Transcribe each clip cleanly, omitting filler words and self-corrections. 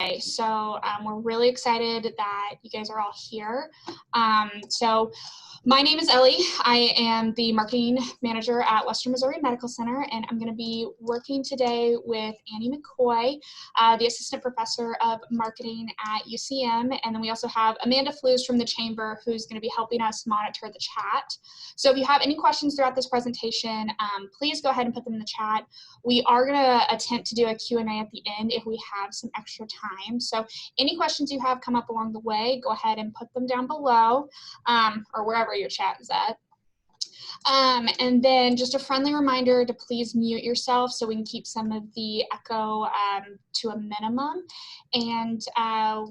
today. So we're really excited that you guys are all here. So my name is Ellie. I am the marketing manager at Western Missouri Medical Center, and I'm going to be working today with Annie McCoy, the assistant professor of marketing at UCM. And then we also have Amanda Flues from the chamber, who's going to be helping us monitor the chat. So if you have any questions throughout this presentation, please go ahead and put them in the chat. We are going to attempt to do a Q&A at the end if we have some extra time. So any questions you have come up along the way, go ahead and put them down below, or wherever your chat is at. And then just a friendly reminder to please mute yourself so we can keep some of the echo to a minimum. And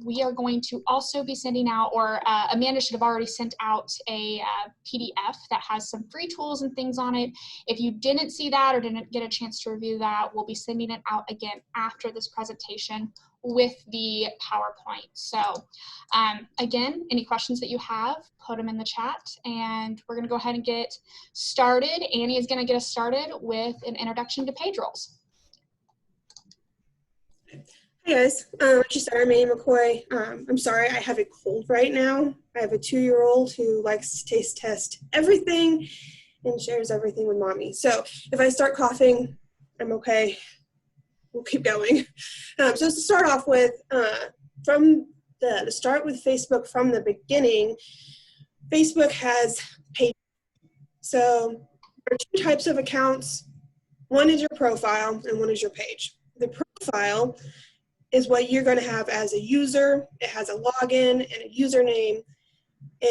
we are going to also be sending out, or Amanda should have already sent out a PDF that has some free tools and things on it. If you didn't see that or didn't get a chance to review that, we'll be sending it out again after this presentation with the PowerPoint. So again, any questions that you have, put them in the chat, and we're gonna go ahead and get started. Annie is gonna get us started with an introduction to page roles. Hey guys, just my name is McCoy. I'm sorry, I have a cold right now. I have a 2-year-old who likes to taste test everything and shares everything with mommy. So if I start coughing, I'm okay. We'll keep going. So to start off with, from the start with Facebook from the beginning, Facebook has pages. So there are 2 types of accounts. One is your profile and one is your page. The profile is what you're going to have as a user. It has a login and a username,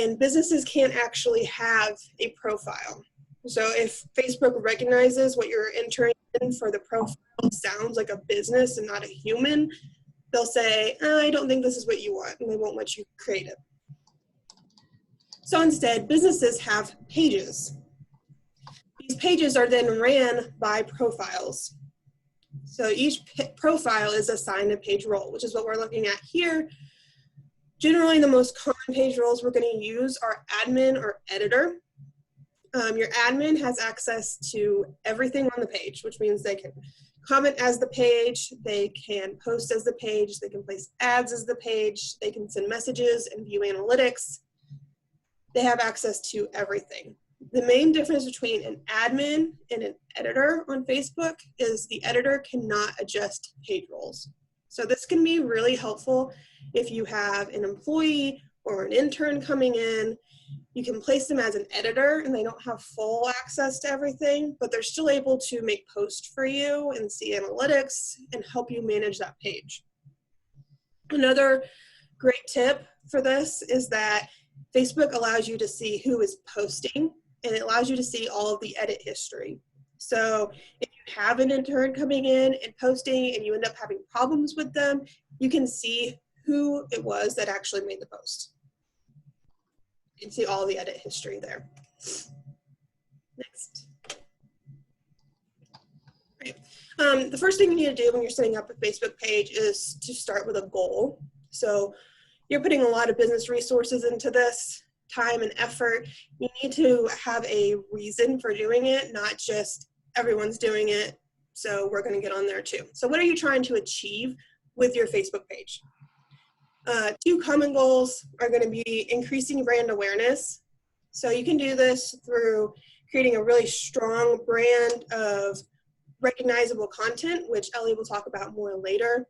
and businesses can't actually have a profile. So if Facebook recognizes what you're entering in for the profile sounds like a business and not a human, they'll say, I don't think this is what you want, and they won't let you create it. So instead, businesses have pages. These pages are then ran by profiles. So each profile is assigned a page role, which is what we're looking at here. Generally, the most common page roles we're going to use are admin or editor. Your admin has access to everything on the page, which means they can comment as the page, they can post as the page, they can place ads as the page, they can send messages and view analytics. They have access to everything. The main difference between an admin and an editor on Facebook is the editor cannot adjust page roles. So this can be really helpful if you have an employee or an intern coming in. You can place them as an editor and they don't have full access to everything, but they're still able to make posts for you and see analytics and help you manage that page. Another great tip for this is that Facebook allows you to see who is posting, and it allows you to see all of the edit history. So if you have an intern coming in and posting and you end up having problems with them, you can see who it was that actually made the post. You can see all the edit history there. Next. Right. The first thing you need to do when you're setting up a Facebook page is to start with a goal. So you're putting a lot of business resources into this, time and effort. You need to have a reason for doing it, not just everyone's doing it, so we're going to get on there too. So what are you trying to achieve with your Facebook page? 2 common goals are going to be increasing brand awareness. So you can do this through creating a really strong brand of recognizable content, which Ellie will talk about more later.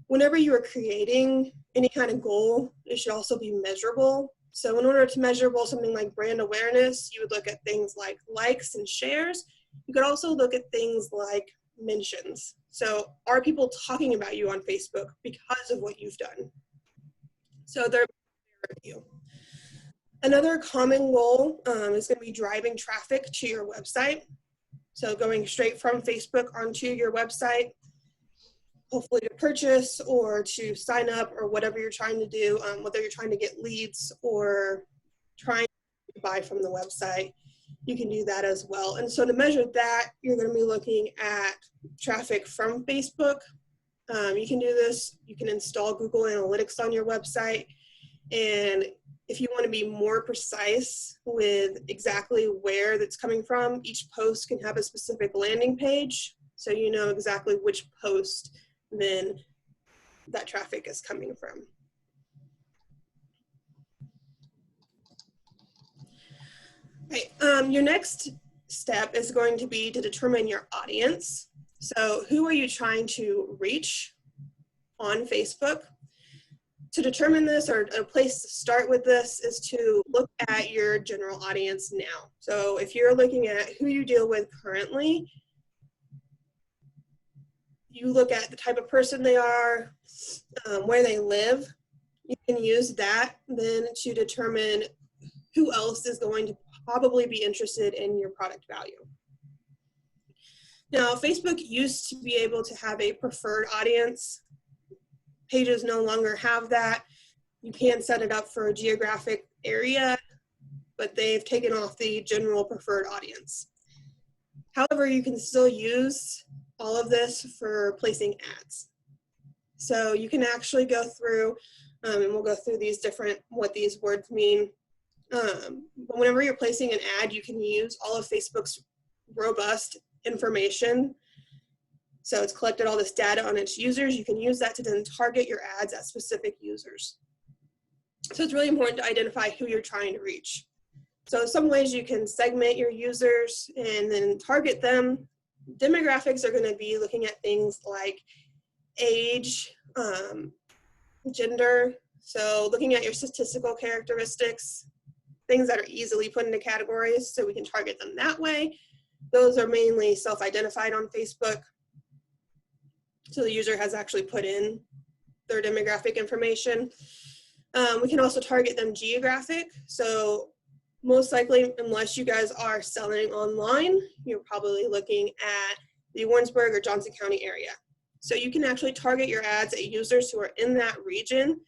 Whenever you are creating any kind of goal, it should also be measurable. So in order to measure something like brand awareness, you would look at things like likes and shares. You could also look at things like mentions. So are people talking about you on Facebook because of what you've done? So they're you. Another common goal is going to be driving traffic to your website. So going straight from Facebook onto your website, hopefully to purchase or to sign up or whatever you're trying to do, whether you're trying to get leads or trying to buy from the website, you can do that as well. And so to measure that, you're going to be looking at traffic from Facebook. You can do this. You can install Google Analytics on your website. And if you want to be more precise with exactly where that's coming from, each post can have a specific landing page. So you know exactly which post then that traffic is coming from. Right. Your next step is going to be to determine your audience. So who are you trying to reach on Facebook? To determine this, or a place to start with this, is to look at your general audience now. So if you're looking at who you deal with currently, you look at the type of person they are, where they live. You can use that then to determine who else is going to probably be interested in your product value. Now, Facebook used to be able to have a preferred audience. Pages no longer have that. You can set it up for a geographic area, but they've taken off the general preferred audience. However, you can still use all of this for placing ads. So you can actually go through, and we'll go through these different, what these words mean. But whenever you're placing an ad, you can use all of Facebook's robust information. So it's collected all this data on its users. You can use that to then target your ads at specific users. So it's really important to identify who you're trying to reach. So some ways you can segment your users and then target them. Demographics are going to be looking at things like age, gender. So looking at your statistical characteristics, things that are easily put into categories so we can target them that way. Those are mainly self-identified on Facebook. So the user has actually put in their demographic information. We can also target them geographic. So most likely, unless you guys are selling online, you're probably looking at the Warrensburg or Johnson County area. So you can actually target your ads at users who are in that region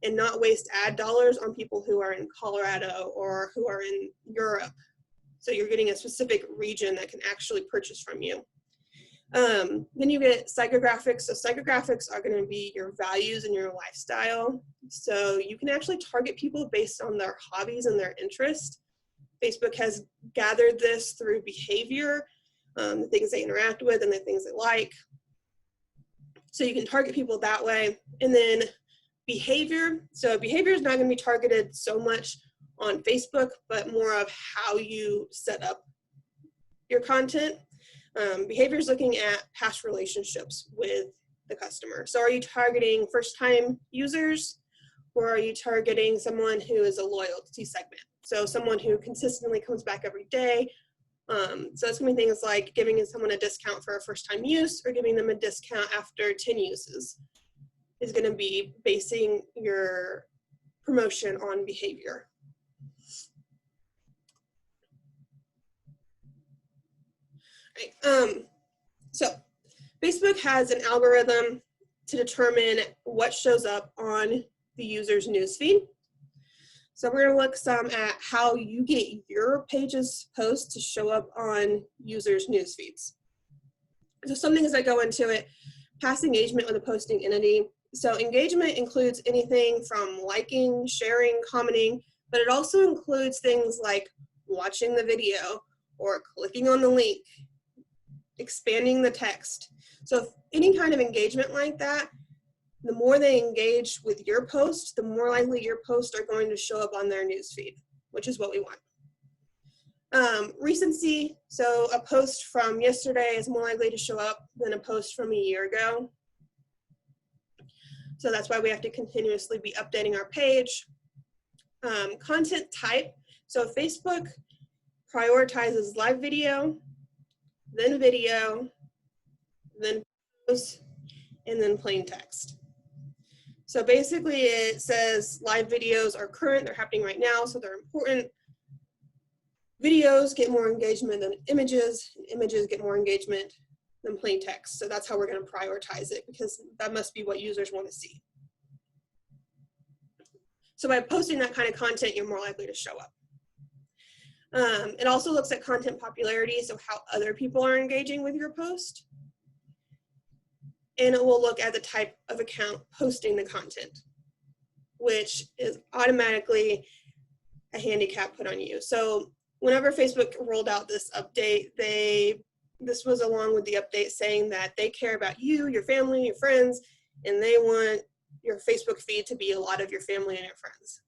and not waste ad dollars on people who are in Colorado or who are in Europe. So you're getting a specific region that can actually purchase from you. Then you get psychographics. So psychographics are going to be your values and your lifestyle. So you can actually target people based on their hobbies and their interests. Facebook has gathered this through behavior, the things they interact with and the things they like. So you can target people that way. And then behavior. So behavior is not going to be targeted so much on Facebook, but more of how you set up your content. Behavior is looking at past relationships with the customer. So are you targeting first-time users, or are you targeting someone who is a loyalty segment? So someone who consistently comes back every day. So it's going to be things like giving someone a discount for a first-time use or giving them a discount after 10 uses is going to be basing your promotion on behavior. Right. So Facebook has an algorithm to determine what shows up on the user's newsfeed. So we're going to look some at how you get your page's posts to show up on users' newsfeeds. So some things that go into it: past engagement with a posting entity. So engagement includes anything from liking, sharing, commenting, but it also includes things like watching the video or clicking on the link, expanding the text. So if any kind of engagement like that, the more they engage with your post, the more likely your posts are going to show up on their newsfeed, which is what we want. Recency, so a post from yesterday is more likely to show up than a post from a year ago. So that's why we have to continuously be updating our page. Content type, so Facebook prioritizes live video, then posts, and then plain text. So basically it says live videos are current, they're happening right now, so they're important. Videos get more engagement than images, and images get more engagement than plain text. So that's how we're going to prioritize it, because that must be what users want to see. So by posting that kind of content, you're more likely to show up. It also looks at content popularity, so how other people are engaging with your post. And it will look at the type of account posting the content, which is automatically a handicap put on you. So whenever Facebook rolled out this update, this was along with the update saying that they care about you, your family, your friends, and they want your Facebook feed to be a lot of your family and your friends.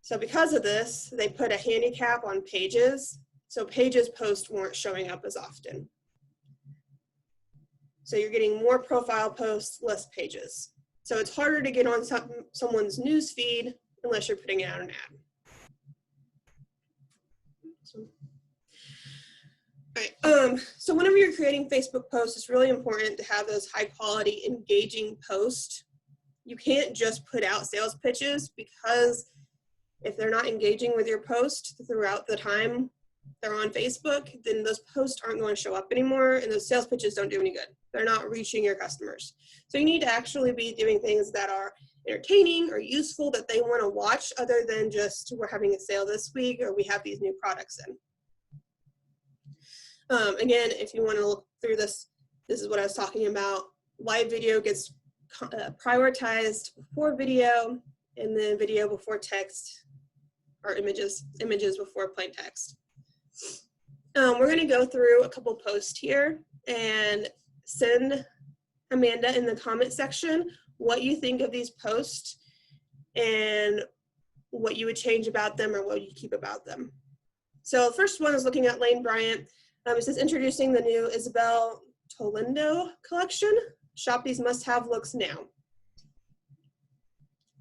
So because of this, they put a handicap on pages. So pages posts weren't showing up as often. So you're getting more profile posts, less pages. So it's harder to get on someone's news feed unless you're putting out an ad. All right, so whenever you're creating Facebook posts, it's really important to have those high quality, engaging posts. You can't just put out sales pitches, because if they're not engaging with your post throughout the time they're on Facebook, then those posts aren't going to show up anymore, and those sales pitches don't do any good. They're not reaching your customers. So you need to actually be doing things that are entertaining or useful that they want to watch, other than just, we're having a sale this week, or we have these new products in. Again, if you want to look through this, this is what I was talking about. Live video gets prioritized before video, and then video before text, or images before plain text. We're going to go through a couple posts here and send Amanda in the comment section what you think of these posts and what you would change about them or what you keep about them. So the first one is looking at Lane Bryant. It says, introducing the new Isabel Tolindo collection. Shop these must-have looks now.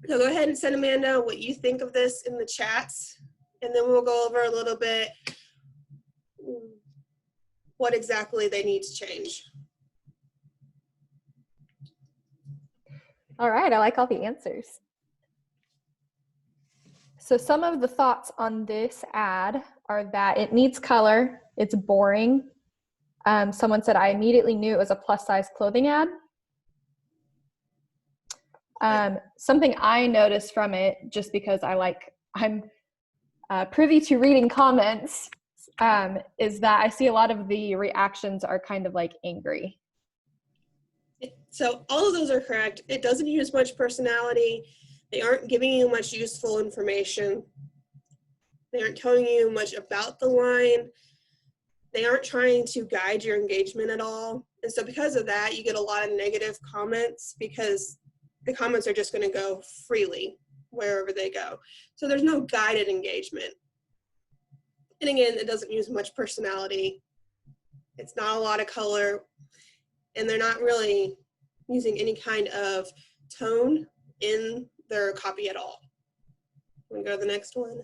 So go ahead and send Amanda what you think of this in the chats, and then we'll go over a little bit what exactly they need to change. All right, I like all the answers. So some of the thoughts on this ad are that it needs color, it's boring. Someone said, I immediately knew it was a plus-size clothing ad. Something I noticed from it, just because I'm privy to reading comments, is that I see a lot of the reactions are kind of like angry. So all of those are correct. It doesn't use much personality. They aren't giving you much useful information. They aren't telling you much about the line. They aren't trying to guide your engagement at all. And so because of that, you get a lot of negative comments, because the comments are just going to go freely wherever they go. So there's no guided engagement. And again, it doesn't use much personality. It's not a lot of color, and they're not really using any kind of tone in their copy at all. We go to the next one.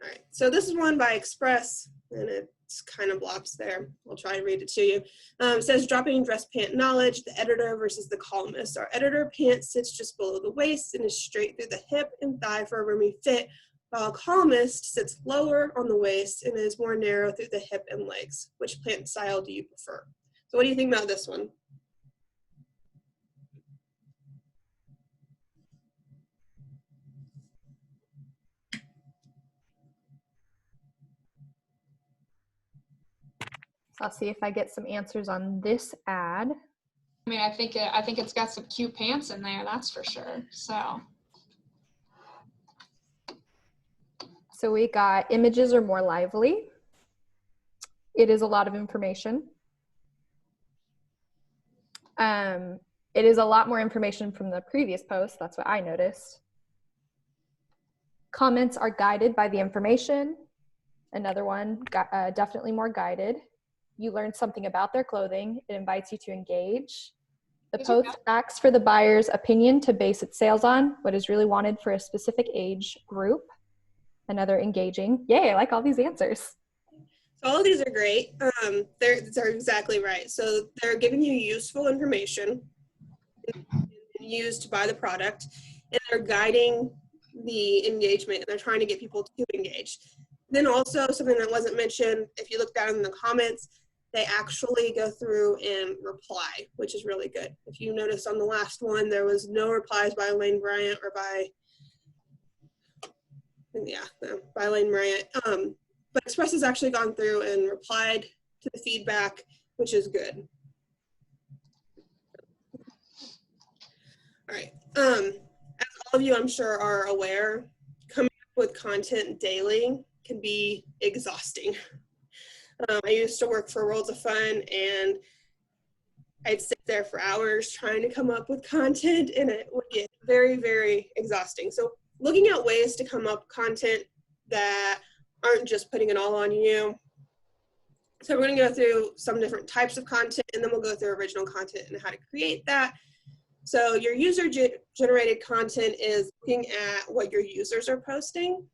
All right, so this is one by Express, and it's kind of blops there. I'll try to read it to you. It says, dropping dress pant knowledge, the editor versus the columnist. Our editor pant sits just below the waist and is straight through the hip and thigh for a roomy fit, while a columnist sits lower on the waist and is more narrow through the hip and legs. Which pant style do you prefer? So what do you think about this one? So I'll see if I get some answers on this ad. I mean, I think it's got some cute pants in there, that's for sure. So we got images are more lively. It is a lot of information. It is a lot more information from the previous post. That's what I noticed. Comments are guided by the information. Another one, definitely more guided. You learn something about their clothing. It invites you to engage. The post asks for the buyer's opinion to base its sales on, what is really wanted for a specific age group. Another engaging. Yay, I like all these answers. So all of these are great. They're exactly right. So they're giving you useful information used to buy the product, and they're guiding the engagement, and they're trying to get people to engage. Then also something that wasn't mentioned, if you look down in the comments, they actually go through and reply, which is really good. If you notice on the last one, there was no replies by Lane Bryant or by Lane Bryant. But Express has actually gone through and replied to the feedback, which is good. All right. As all of you, I'm sure, are aware, coming up with content daily can be exhausting. I used to work for Worlds of Fun, and I'd sit there for hours trying to come up with content, and it would get very, very exhausting. So looking at ways to come up with content that aren't just putting it all on you. So we're going to go through some different types of content, and then we'll go through original content and how to create that. So your user-generated content is looking at what your users are posting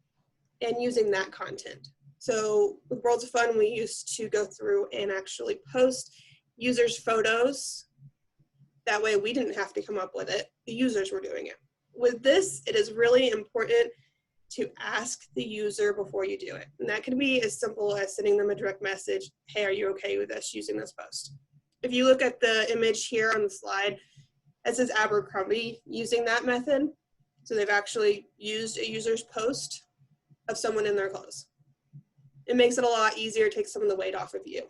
and using that content. So with Worlds of Fun, we used to go through and actually post users' photos. That way we didn't have to come up with it. The users were doing it. With this, it is really important to ask the user before you do it. And that can be as simple as sending them a direct message, hey, are you okay with us using this post? If you look at the image here on the slide, it says Abercrombie using that method. So they've actually used a user's post of someone in their clothes. It makes it a lot easier, takes some of the weight off of you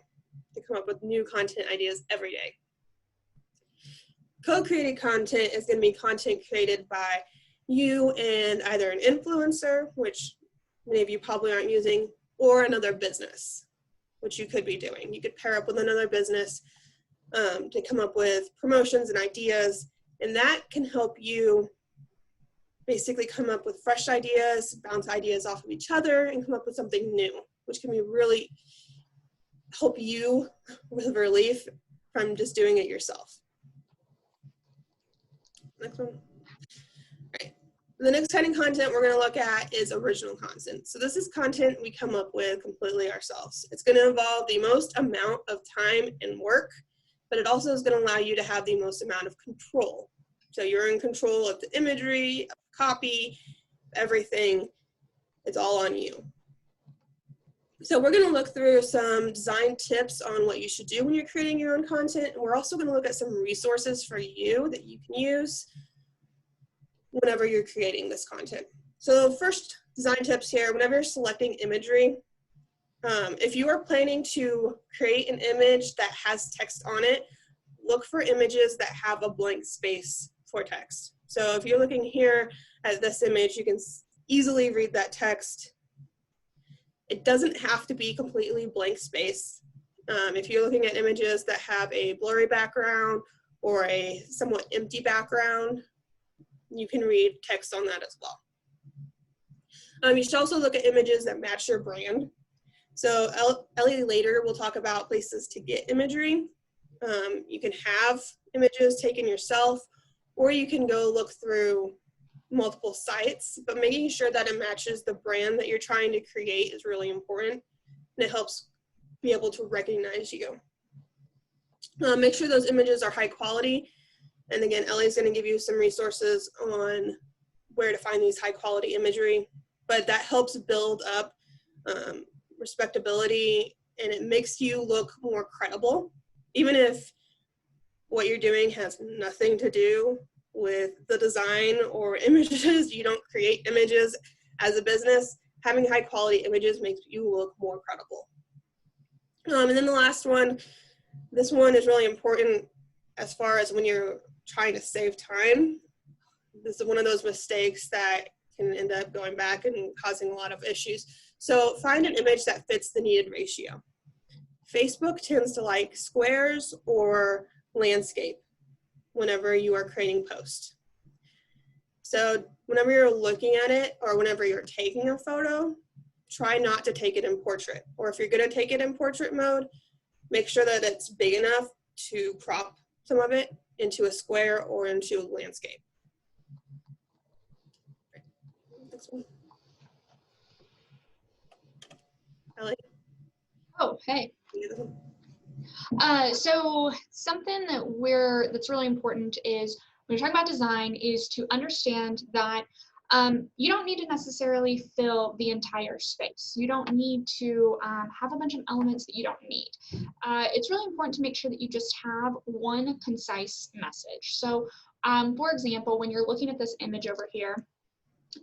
to come up with new content ideas every day. Co-created content is going to be content created by you and either an influencer, which many of you probably aren't using, or another business, which you could be doing. You could pair up with another business to come up with promotions and ideas, and that can help you basically come up with fresh ideas, bounce ideas off of each other, and come up with something new, which can be really help you with relief from just doing it yourself. Next one. All right. The next kind of content we're going to look at is original content. So this is content we come up with completely ourselves. It's going to involve the most amount of time and work, but it also is going to allow you to have the most amount of control. So you're in control of the imagery, of the copy, everything. It's all on you. So we're going to look through some design tips on what you should do when you're creating your own content. And we're also going to look at some resources for you that you can use whenever you're creating this content. So first design tips here, whenever you're selecting imagery, if you are planning to create an image that has text on it, look for images that have a blank space for text. So if you're looking here at this image, you can easily read that text. It doesn't have to be completely blank space. If you're looking at images that have a blurry background or a somewhat empty background, you can read text on that as well. You should also look at images that match your brand. So Ellie later will talk about places to get imagery. You can have images taken yourself, or you can go look through multiple sites, but making sure that it matches the brand that you're trying to create is really important, and it helps be able to recognize you. Make sure those images are high quality, and again, Ellie's going to give you some resources on where to find these high quality imagery, but that helps build up respectability, and it makes you look more credible, even if what you're doing has nothing to do with the design or images. You don't create images as a business. Having high quality images makes you look more credible. And then the last one, this one is really important as far as when you're trying to save time. This is one of those mistakes that can end up going back and causing a lot of issues. So find an image that fits the needed ratio. Facebook tends to like squares or landscape whenever you are creating posts. So whenever you're looking at it or whenever you're taking a photo, try not to take it in portrait. Or if you're going to take it in portrait mode, make sure that it's big enough to crop some of it into a square or into a landscape. Next one. Ellie? Oh, hey. So something that's really important is when you're talking about design is to understand that you don't need to necessarily fill the entire space. You don't need to have a bunch of elements that you don't need. It's really important to make sure that you just have one concise message. So for example, when you're looking at this image over here,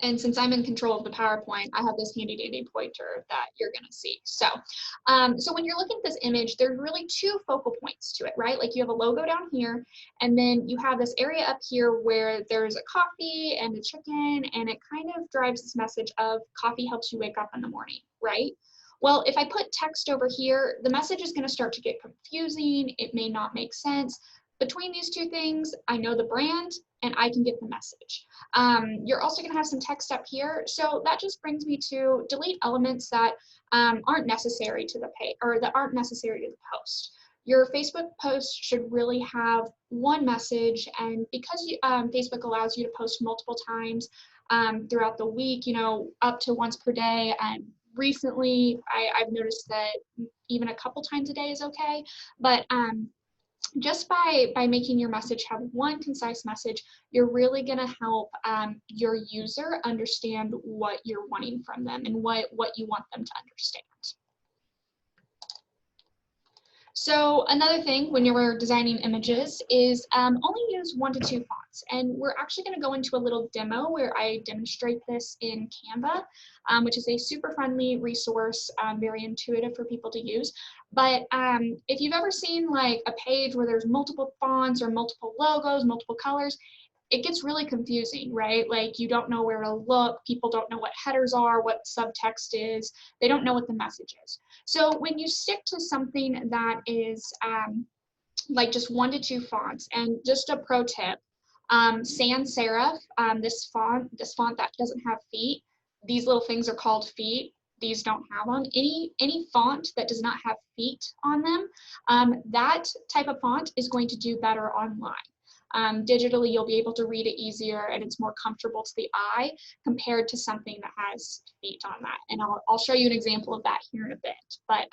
and since I'm in control of the PowerPoint, I have this handy dandy pointer that you're gonna see. So, so when you're looking at this image, there's really two focal points to it, right? Like you have a logo down here, and then you have this area up here where there's a coffee and a chicken, and it kind of drives this message of coffee helps you wake up in the morning, right? Well, if I put text over here, the message is gonna start to get confusing. It may not make sense. between these two things, I know the brand and I can get the message. You're also gonna have some text up here. So that just brings me to delete elements that aren't necessary to the page or that aren't necessary to the post. Your Facebook post should really have one message, and because Facebook allows you to post multiple times throughout the week, you know, up to once per day, and recently I've noticed that even a couple times a day is okay, but just by making your message have one concise message, you're really going to help your user understand what you're wanting from them and what you want them to understand. So another thing when you're designing images is only use 1 to 2 fonts. And we're actually going to go into a little demo where I demonstrate this in Canva, which is a super friendly resource, very intuitive for people to use. But if you've ever seen like a page where there's multiple fonts or multiple logos, multiple colors, it gets really confusing, right? Like you don't know where to look, people don't know what headers are, what subtext is, they don't know what the message is. So when you stick to something that is like just 1 to 2 fonts, and just a pro tip, sans serif, this font that doesn't have feet, these little things are called feet. These don't have them. Any font that does not have feet on them, that type of font is going to do better online. Digitally, you'll be able to read it easier and it's more comfortable to the eye compared to something that has feet on that. And I'll show you an example of that here in a bit. But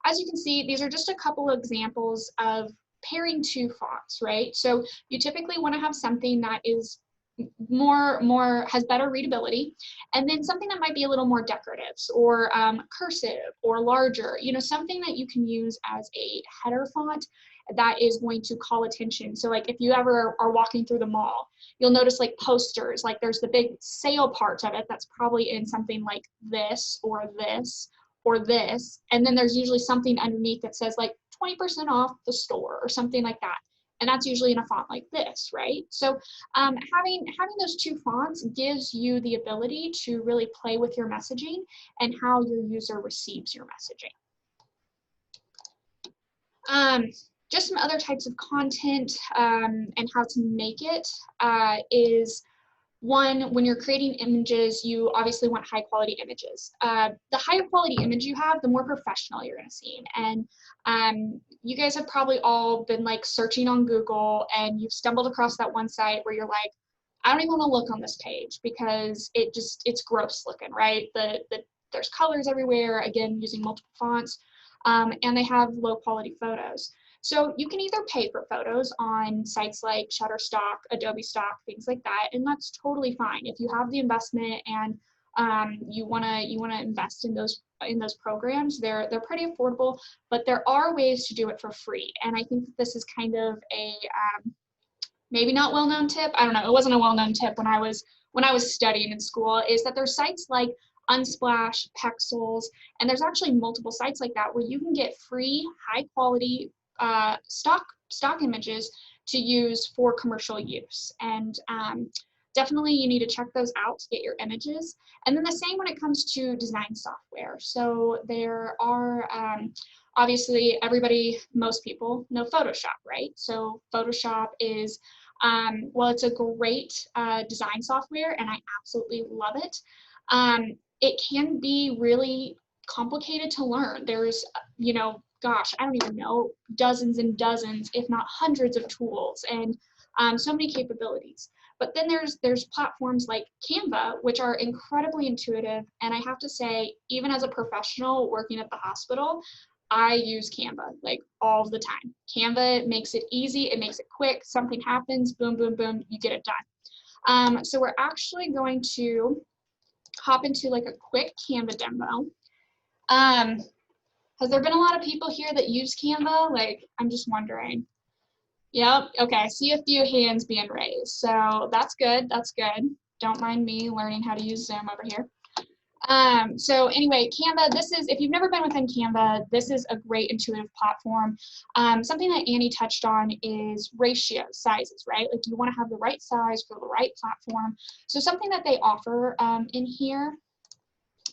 as you can see, these are just a couple of examples of pairing 2 fonts, right? So you typically want to have something that is has better readability, and then something that might be a little more decorative or cursive or larger, you know, something that you can use as a header font that is going to call attention. So like if you ever are walking through the mall, you'll notice like posters, like there's the big sale part of it that's probably in something like this or this or this, and then there's usually something underneath that says like 20% off the store or something like that. And that's usually in a font like this, right? So having those 2 fonts gives you the ability to really play with your messaging and how your user receives your messaging. Just some other types of content and how to make it is, one, when you're creating images, you obviously want high quality images. The higher quality image you have, the more professional you're gonna seem. And you guys have probably all been like searching on Google and you've stumbled across that one site where you're like, I don't even wanna look on this page because it's gross looking, right? There's colors everywhere, again, using multiple fonts, and they have low quality photos. So you can either pay for photos on sites like Shutterstock, Adobe Stock, things like that, and that's totally fine. If you have the investment and you wanna invest in those programs, they're pretty affordable, but there are ways to do it for free. And I think that this is kind of a maybe not well-known tip. I don't know. It wasn't a well-known tip when I was studying in school. Is that there's sites like Unsplash, Pexels, and there's actually multiple sites like that where you can get free, high-quality stock images to use for commercial use. And definitely you need to check those out to get your images. And then the same when it comes to design software. So there are obviously most people know Photoshop, right? So Photoshop is, well, it's a great design software and I absolutely love it. It can be really complicated to learn. There's, you know, gosh, I don't even know, dozens and dozens, if not hundreds of tools and so many capabilities. But then there's platforms like Canva, which are incredibly intuitive. And I have to say, even as a professional working at the hospital, I use Canva like all the time. Canva makes it easy, it makes it quick, something happens, boom, boom, boom, you get it done. So we're actually going to hop into like a quick Canva demo. Has there been a lot of people here that use Canva? Like, I'm just wondering. Yep, okay, I see a few hands being raised. So that's good, that's good. Don't mind me learning how to use Zoom over here. So anyway, Canva, this is, if you've never been within Canva, this is a great intuitive platform. Something that Annie touched on is ratio sizes, right? Like you wanna have the right size for the right platform. So something that they offer in here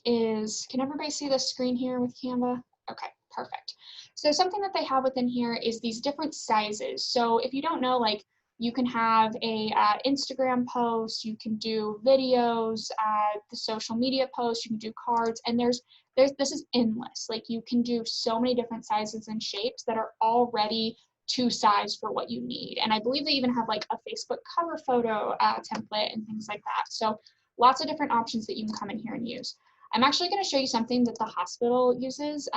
is, can everybody see the screen here with Canva? Okay, Perfect. So something that they have within here is these different sizes. So if you don't know, like you can have a Instagram post, you can do videos, the social media posts, you can do cards, and this is endless. Like you can do so many different sizes and shapes that are already to size for what you need. And I believe they even have like a Facebook cover photo template and things like that. So lots of different options that you can come in here and use. I'm actually going to show you something that the hospital uses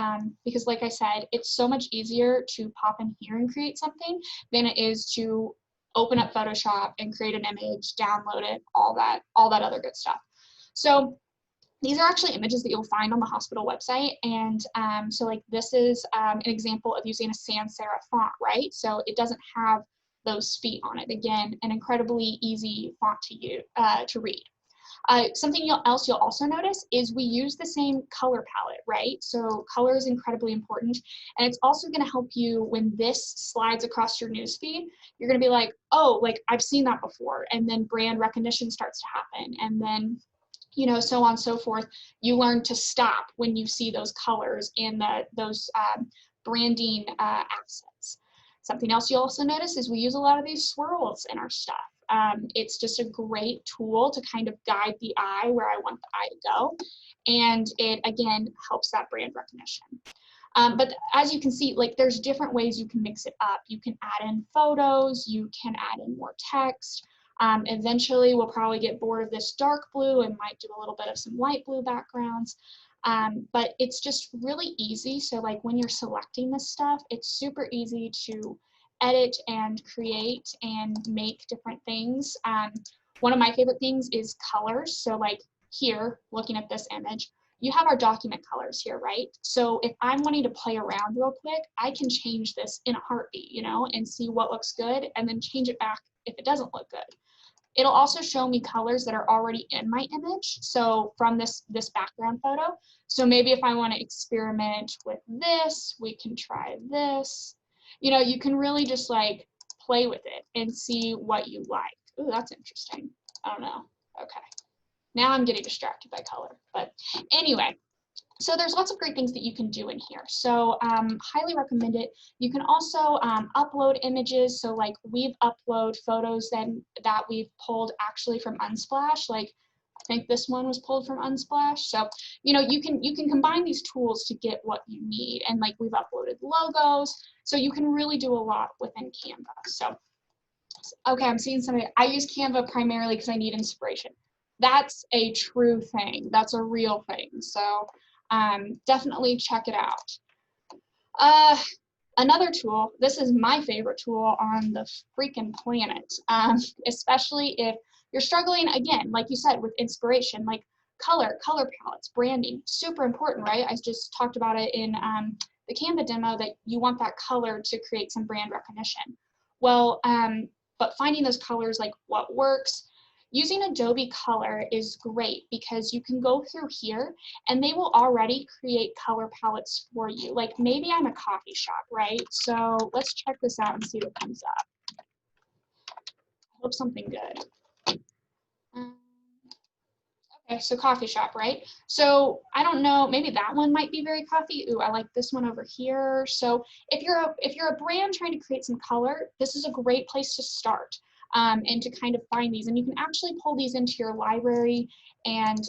because like I said, it's so much easier to pop in here and create something than it is to open up Photoshop and create an image, download it, all that other good stuff. So these are actually images that you'll find on the hospital website. And so like this is an example of using a sans serif font, right? So it doesn't have those feet on it. Again, an incredibly easy font to use, to read. Something else you'll also notice is we use the same color palette, right? So color is incredibly important. And it's also going to help you when this slides across your newsfeed. You're going to be like, oh, like I've seen that before. And then brand recognition starts to happen. And then, you know, so on and so forth. You learn to stop when you see those colors and those branding assets. Something else you'll also notice is we use a lot of these swirls in our stuff. It's just a great tool to kind of guide the eye where I want the eye to go. And it, again, helps that brand recognition. But as you can see, like there's different ways you can mix it up. You can add in photos, you can add in more text. Eventually, we'll probably get bored of this dark blue and might do a little bit of some light blue backgrounds. But it's just really easy. So like when you're selecting this stuff, it's super easy to edit and create and make different things. One of my favorite things is colors. So like here, looking at this image, you have our document colors here, right? So if I'm wanting to play around real quick, I can change this in a heartbeat, you know, and see what looks good and then change it back if it doesn't look good. It'll also show me colors that are already in my image. So from this background photo. So maybe if I want to experiment with this, we can try this. You know, you can really just like play with it and see what you like. Ooh, that's interesting. I don't know. Okay. Now I'm getting distracted by color. But anyway, so there's lots of great things that you can do in here. So highly recommend it. You can also upload images. So like we've uploaded photos that we've pulled actually from Unsplash. Like I think this one was pulled from Unsplash. So, you know, you can combine these tools to get what you need. And like we've uploaded logos. So you can really do a lot within Canva. So, okay, I'm seeing somebody. I use Canva primarily because I need inspiration. That's a true thing. That's a real thing. So definitely check it out. Another tool, this is my favorite tool on the freaking planet, especially if you're struggling, again, like you said, with inspiration, like color palettes, branding, super important, right? I just talked about it in the Canva demo that you want that color to create some brand recognition. Well, but finding those colors, like what works, using Adobe Color is great because you can go through here and they will already create color palettes for you. Like maybe I'm a coffee shop, right? So let's check this out and see what comes up. I hope something good. Okay, so coffee shop, right? So I don't know, maybe that one might be very coffee. Ooh, I like this one over here. So if you're a brand trying to create some color, this is a great place to start. And to kind of find these. And you can actually pull these into your library and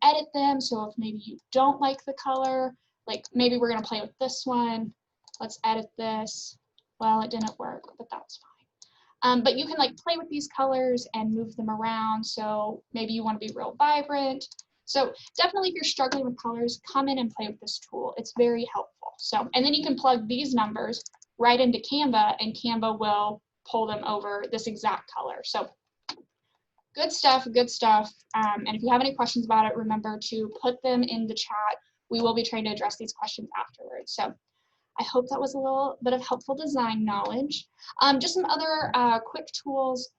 edit them. So if maybe you don't like the color, like maybe we're going to play with this one. Let's edit this. Well, it didn't work, but that's fine. But you can like play with these colors and move them around. So maybe you want to be real vibrant. So definitely if you're struggling with colors, come in and play with this tool. It's very helpful. So, and then you can plug these numbers right into Canva and Canva will pull them over this exact color. So good stuff, good stuff. And if you have any questions about it, remember to put them in the chat. We will be trying to address these questions afterwards. So I hope that was a little bit of helpful design knowledge. Just some other quick tools.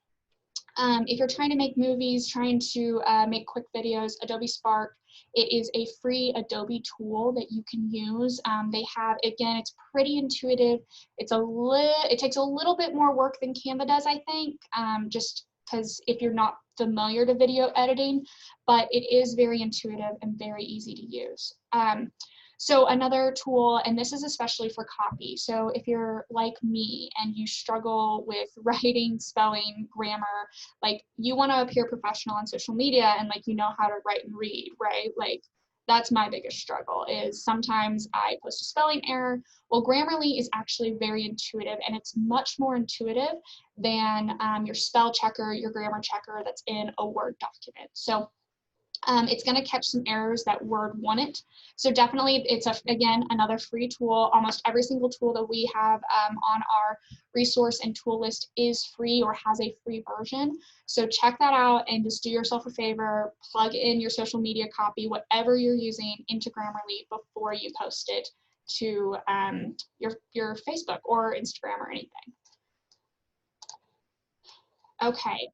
If you're trying to make movies, trying to make quick videos, Adobe Spark, it is a free Adobe tool that you can use. They have, again, it's pretty intuitive. It takes a little bit more work than Canva does, I think, just because if you're not familiar to video editing, but it is very intuitive and very easy to use. So another tool, and this is especially for copy. So if you're like me and you struggle with writing, spelling, grammar, like you want to appear professional on social media and like you know how to write and read, right? Like that's my biggest struggle is sometimes I post a spelling error. Well, Grammarly is actually very intuitive, and it's much more intuitive than your spell checker, your grammar checker that's in a Word document. So it's going to catch some errors that Word wouldn't. So definitely it's, again, another free tool. Almost every single tool that we have on our resource and tool list is free or has a free version. So check that out and just do yourself a favor, plug in your social media copy, whatever you're using, into Grammarly before you post it to your Facebook or Instagram or anything. Okay,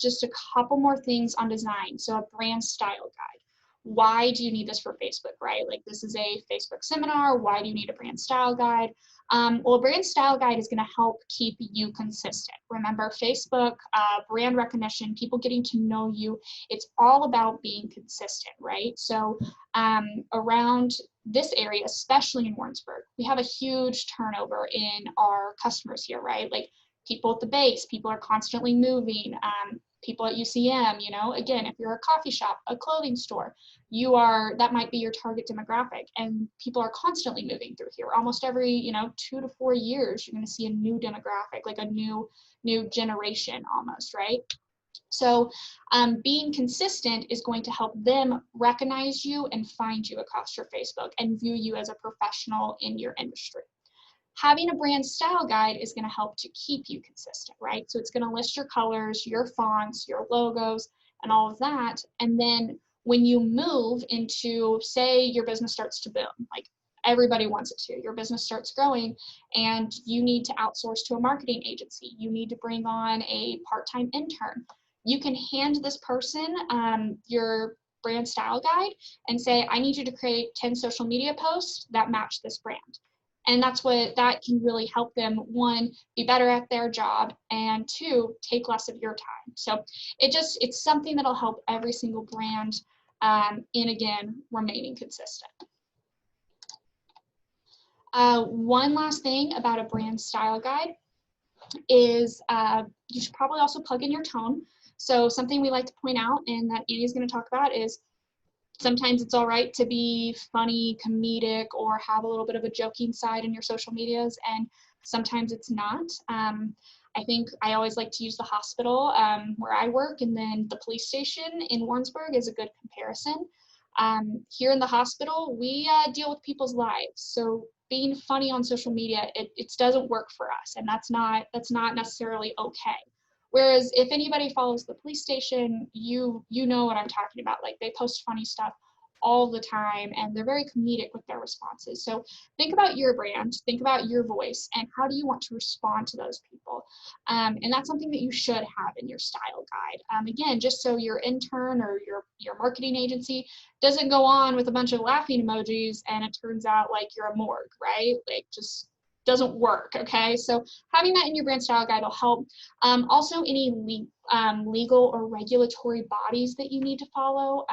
just a couple more things on design. So a brand style guide. Why do you need this for Facebook, right? Like this is a Facebook seminar. Why do you need a brand style guide? Well, a brand style guide is gonna help keep you consistent. Remember, Facebook, brand recognition, people getting to know you, it's all about being consistent, right? So around this area, especially in Warrensburg, we have a huge turnover in our customers here, right? Like people at the base, people are constantly moving, people at UCM, you know, again, if you're a coffee shop, a clothing store, that might be your target demographic, and people are constantly moving through here. Almost every, 2 to 4 years, you're gonna see a new demographic, like a new generation almost, right? So being consistent is going to help them recognize you and find you across your Facebook and view you as a professional in your industry. Having a brand style guide is going to help to keep you consistent, right? So it's going to list your colors, your fonts, your logos, and all of that. And then when you move into, say, your business starts to boom, like everybody wants it to, your business starts growing and you need to outsource to a marketing agency, you need to bring on a part-time intern, you can hand this person your brand style guide and say, I need you to create 10 social media posts that match this brand. And that can really help them, one, be better at their job, and two, take less of your time. So it's something that'll help every single brand in, again, remaining consistent. One last thing about a brand style guide is you should probably also plug in your tone. So something we like to point out and that Annie's going to talk about is sometimes it's all right to be funny, comedic, or have a little bit of a joking side in your social medias, and sometimes it's not. I think I always like to use the hospital where I work, and then the police station in Warrensburg is a good comparison. Here in the hospital, we deal with people's lives, so being funny on social media, it doesn't work for us, and that's not necessarily okay. Whereas if anybody follows the police station, you know what I'm talking about. Like they post funny stuff all the time and they're very comedic with their responses. So think about your brand, think about your voice, and how do you want to respond to those people? And that's something that you should have in your style guide. Again, just so your intern or your marketing agency doesn't go on with a bunch of laughing emojis and it turns out like you're a morgue, right? Like just doesn't work, okay? So having that in your brand style guide will help. Also, any legal or regulatory bodies that you need to follow.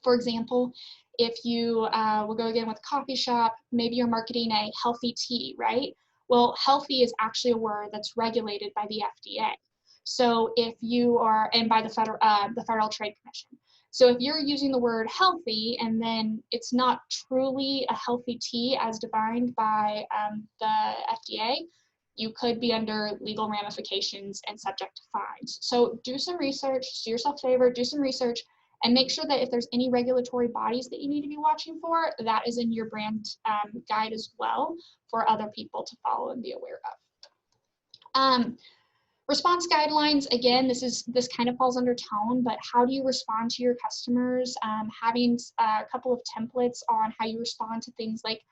For example, if you will go again with a coffee shop, maybe you're marketing a healthy tea, right? Well, healthy is actually a word that's regulated by the FDA. So if you are, and by the Federal Trade Commission. So if you're using the word healthy and then it's not truly a healthy tea as defined by the FDA, you could be under legal ramifications and subject to fines. So do some research, do yourself a favor, do some research, and make sure that if there's any regulatory bodies that you need to be watching for, that is in your brand guide as well for other people to follow and be aware of. Response guidelines, again, this kind of falls under tone, but how do you respond to your customers? Having a couple of templates on how you respond to things like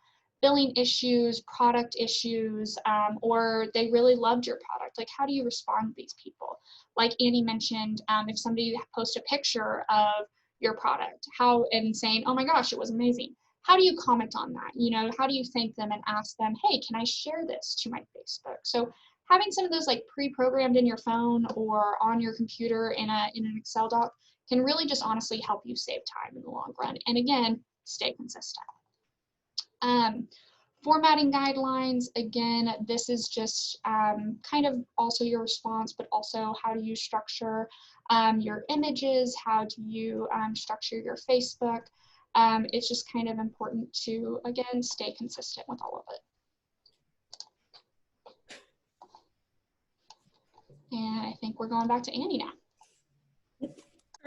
billing issues, product issues, or they really loved your product. Like, how do you respond to these people? Like Annie mentioned, if somebody posts a picture of your product, and saying, oh my gosh, it was amazing. How do you comment on that? You know, how do you thank them and ask them, hey, can I share this to my Facebook? So having some of those like pre-programmed in your phone or on your computer in an Excel doc can really just honestly help you save time in the long run. And again, stay consistent. Formatting guidelines, again, this is just kind of also your response, but also how do you structure your images, how do you structure your Facebook. It's just kind of important to, again, stay consistent with all of it. And I think we're going back to Annie now. All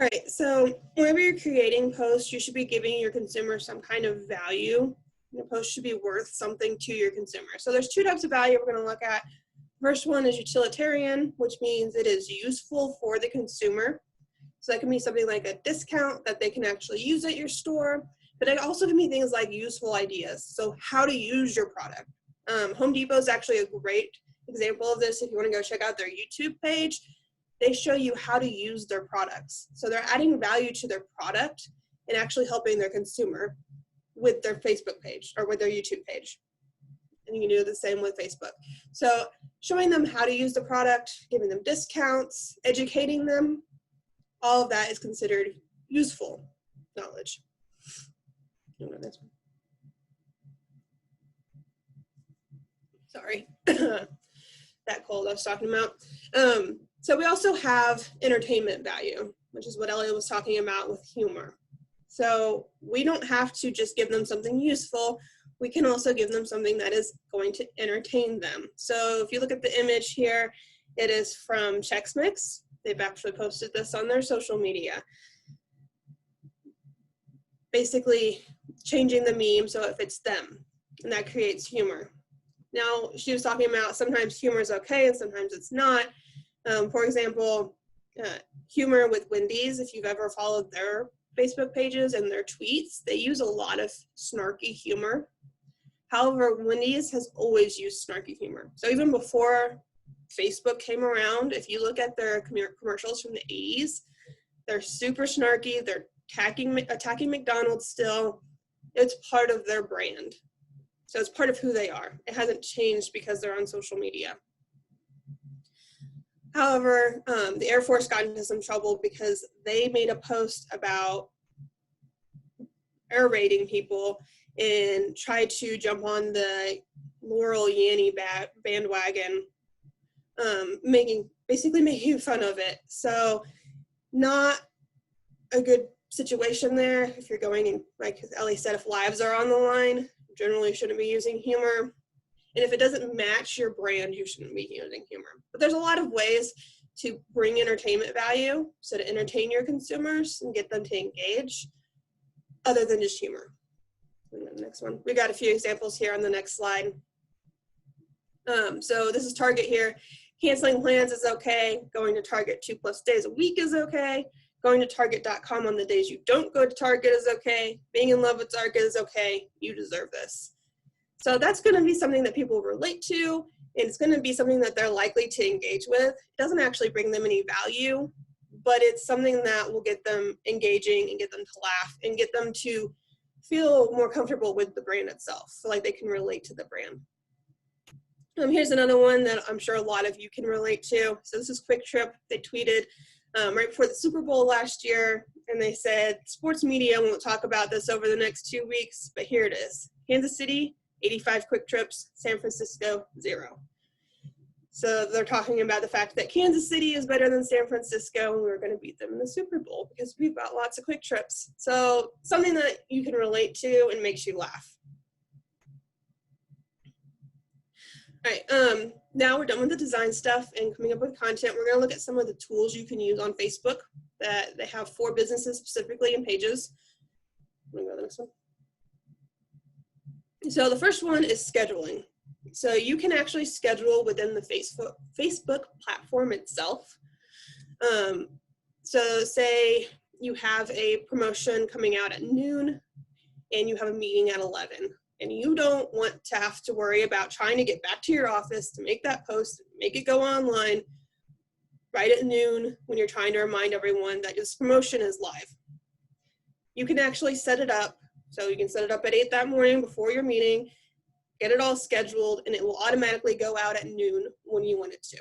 right, so whenever you're creating posts, you should be giving your consumer some kind of value. The post should be worth something to your consumer. So there's 2 types of value we're going to look at. First one is utilitarian, which means it is useful for the consumer. So that can be something like a discount that they can actually use at your store, but it also can be things like useful ideas. So how to use your product. Home Depot is actually a great example of this. If you want to go check out their YouTube page, they show you how to use their products. So they're adding value to their product and actually helping their consumer with their Facebook page or with their YouTube page. And you can do the same with Facebook. So showing them how to use the product, giving them discounts, educating them, all of that is considered useful knowledge. Sorry, that cold I was talking about. So we also have entertainment value, which is what Ellie was talking about with humor. So we don't have to just give them something useful. We can also give them something that is going to entertain them. So if you look at the image here, it is from Chex Mix. They've actually posted this on their social media. Basically changing the meme so it fits them, and that creates humor. Now, she was talking about sometimes humor is okay and sometimes it's not. For example, humor with Wendy's, if you've ever followed their Facebook pages and their tweets, they use a lot of snarky humor. However, Wendy's has always used snarky humor. So even before Facebook came around, if you look at their commercials from the 80s, they're super snarky. They're attacking McDonald's still. It's part of their brand. So it's part of who they are. It hasn't changed because they're on social media. However, the Air Force got into some trouble because they made a post about air raiding people and tried to jump on the Laurel Yanny bandwagon, basically making fun of it. So not a good situation there. If you're going in, like Ellie said, if lives are on the line, you generally shouldn't be using humor. And if it doesn't match your brand, you shouldn't be using humor. But there's a lot of ways to bring entertainment value, so to entertain your consumers and get them to engage, other than just humor. The next one. We got a few examples here on the next slide. So this is Target here. Canceling plans is okay. Going to Target 2+ days a week is okay. Going to Target.com on the days you don't go to Target is okay. Being in love with Target is okay. You deserve this. So that's going to be something that people relate to, and it's going to be something that they're likely to engage with. It doesn't actually bring them any value, but it's something that will get them engaging and get them to laugh and get them to feel more comfortable with the brand itself, so like they can relate to the brand. Here's another one that I'm sure a lot of you can relate to. So this is Quick Trip. They tweeted right before the Super Bowl last year, and they said, sports media won't talk about this over the next 2 weeks, but here it is. Kansas City, 85 quick trips, San Francisco, 0. So they're talking about the fact that Kansas City is better than San Francisco, and we're going to beat them in the Super Bowl because we've got lots of quick trips. So something that you can relate to and makes you laugh. All right, now we're done with the design stuff and coming up with content. We're going to look at some of the tools you can use on Facebook that they have for businesses specifically in pages. I'm going to go to the next one. So the first one is scheduling. So you can actually schedule within the Facebook platform itself. So say you have a promotion coming out at noon and you have a meeting at 11, and you don't want to have to worry about trying to get back to your office to make that post, make it go online right at noon when you're trying to remind everyone that this promotion is live. You can actually set it up. So you can set it up at 8 that morning before your meeting, get it all scheduled, and it will automatically go out at noon when you want it to.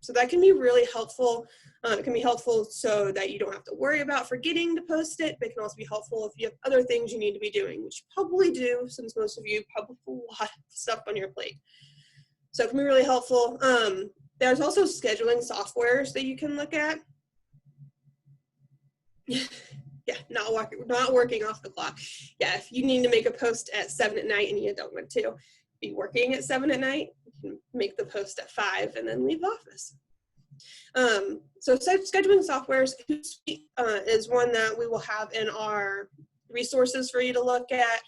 So that can be really helpful. It can be helpful so that you don't have to worry about forgetting to post it, but it can also be helpful if you have other things you need to be doing, which you probably do, since most of you probably have a lot of stuff on your plate. So it can be really helpful. There's also scheduling softwares that you can look at. Yeah, not working off the clock. Yeah, if you need to make a post at 7 at night and you don't want to be working at 7 at night, you can make the post at 5 and then leave the office. So scheduling softwares, Hootsuite is one that we will have in our resources for you to look at.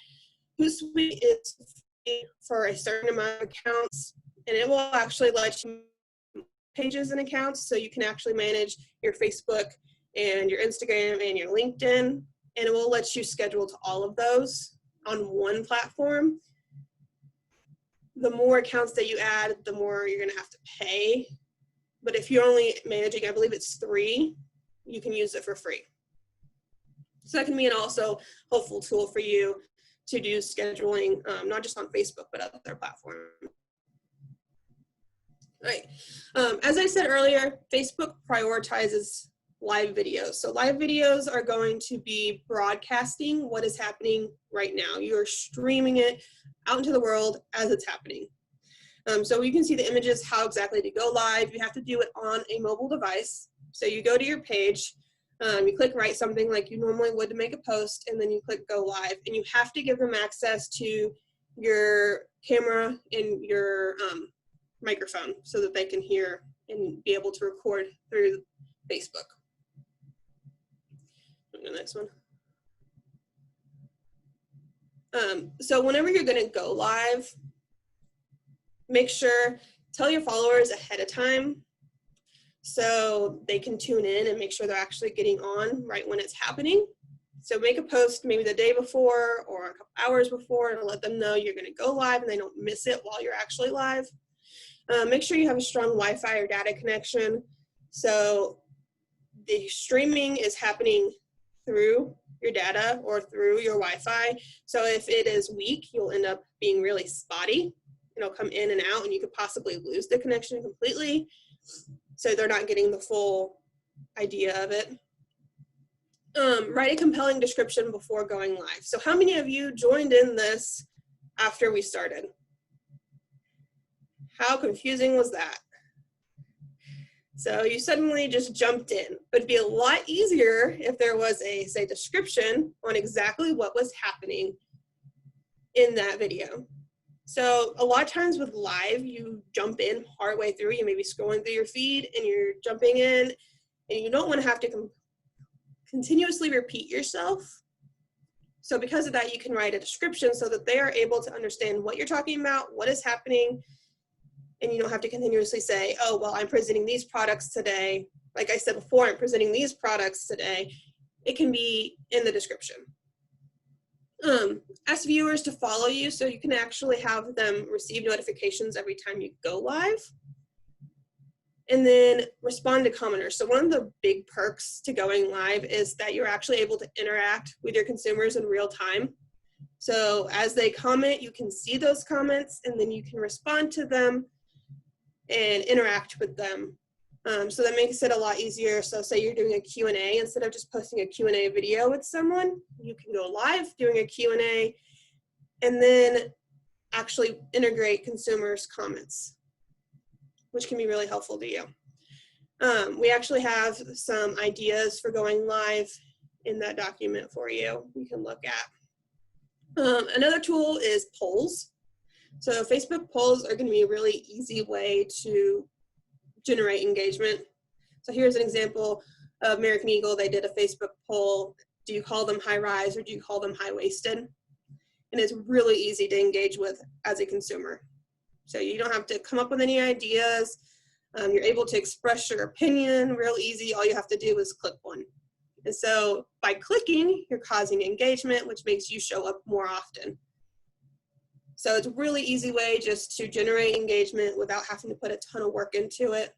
Hootsuite is free for a certain amount of accounts, and it will actually let you pages and accounts, so you can actually manage your Facebook and your Instagram and your LinkedIn, and it will let you schedule to all of those on one platform. The more accounts that you add, the more you're going to have to pay. But if you're only managing, I believe it's 3, you can use it for free. So that can be an also helpful tool for you to do scheduling, not just on Facebook, but other platforms. All right. As I said earlier, Facebook prioritizes live videos. So live videos are going to be broadcasting what is happening right now. You're streaming it out into the world as it's happening. So you can see the images, how exactly to go live. You have to do it on a mobile device. So you go to your page, you click write something like you normally would to make a post, and then you click go live. And you have to give them access to your camera and your microphone so that they can hear and be able to record through Facebook. The next one. So whenever you're going to go live, make sure, tell your followers ahead of time so they can tune in and make sure they're actually getting on right when it's happening. So make a post maybe the day before or a couple hours before and let them know you're going to go live and they don't miss it while you're actually live. Make sure you have a strong Wi-Fi or data connection. So the streaming is happening through your data or through your Wi-Fi. So if it is weak, you'll end up being really spotty. It'll come in and out and you could possibly lose the connection completely. So they're not getting the full idea of it. Write a compelling description before going live. So how many of you joined in this after we started? How confusing was that? So you suddenly just jumped in, but it'd be a lot easier if there was a, say, description on exactly what was happening in that video. So a lot of times with live, you jump in partway through, you may be scrolling through your feed and you're jumping in and you don't want to have to continuously repeat yourself. So because of that, you can write a description so that they are able to understand what you're talking about, what is happening, and you don't have to continuously say, oh, well, I'm presenting these products today. Like I said before, I'm presenting these products today. It can be in the description. Ask viewers to follow you so you can actually have them receive notifications every time you go live. And then respond to commenters. So one of the big perks to going live is that you're actually able to interact with your consumers in real time. So as they comment, you can see those comments and then you can respond to them and interact with them. So that makes it a lot easier. So say you're doing a Q&A, instead of just posting a Q&A video with someone, you can go live doing a Q&A and then actually integrate consumers' comments, which can be really helpful to you. We actually have some ideas for going live in that document for you can look at. Another tool is polls. So Facebook polls are going to be a really easy way to generate engagement. So here's an example of American Eagle. They did a Facebook poll. Do you call them high rise or do you call them high waisted? And it's really easy to engage with as a consumer. So you don't have to come up with any ideas. You're able to express your opinion real easy. All you have to do is click one. And so by clicking, you're causing engagement, which makes you show up more often. So it's a really easy way just to generate engagement without having to put a ton of work into it,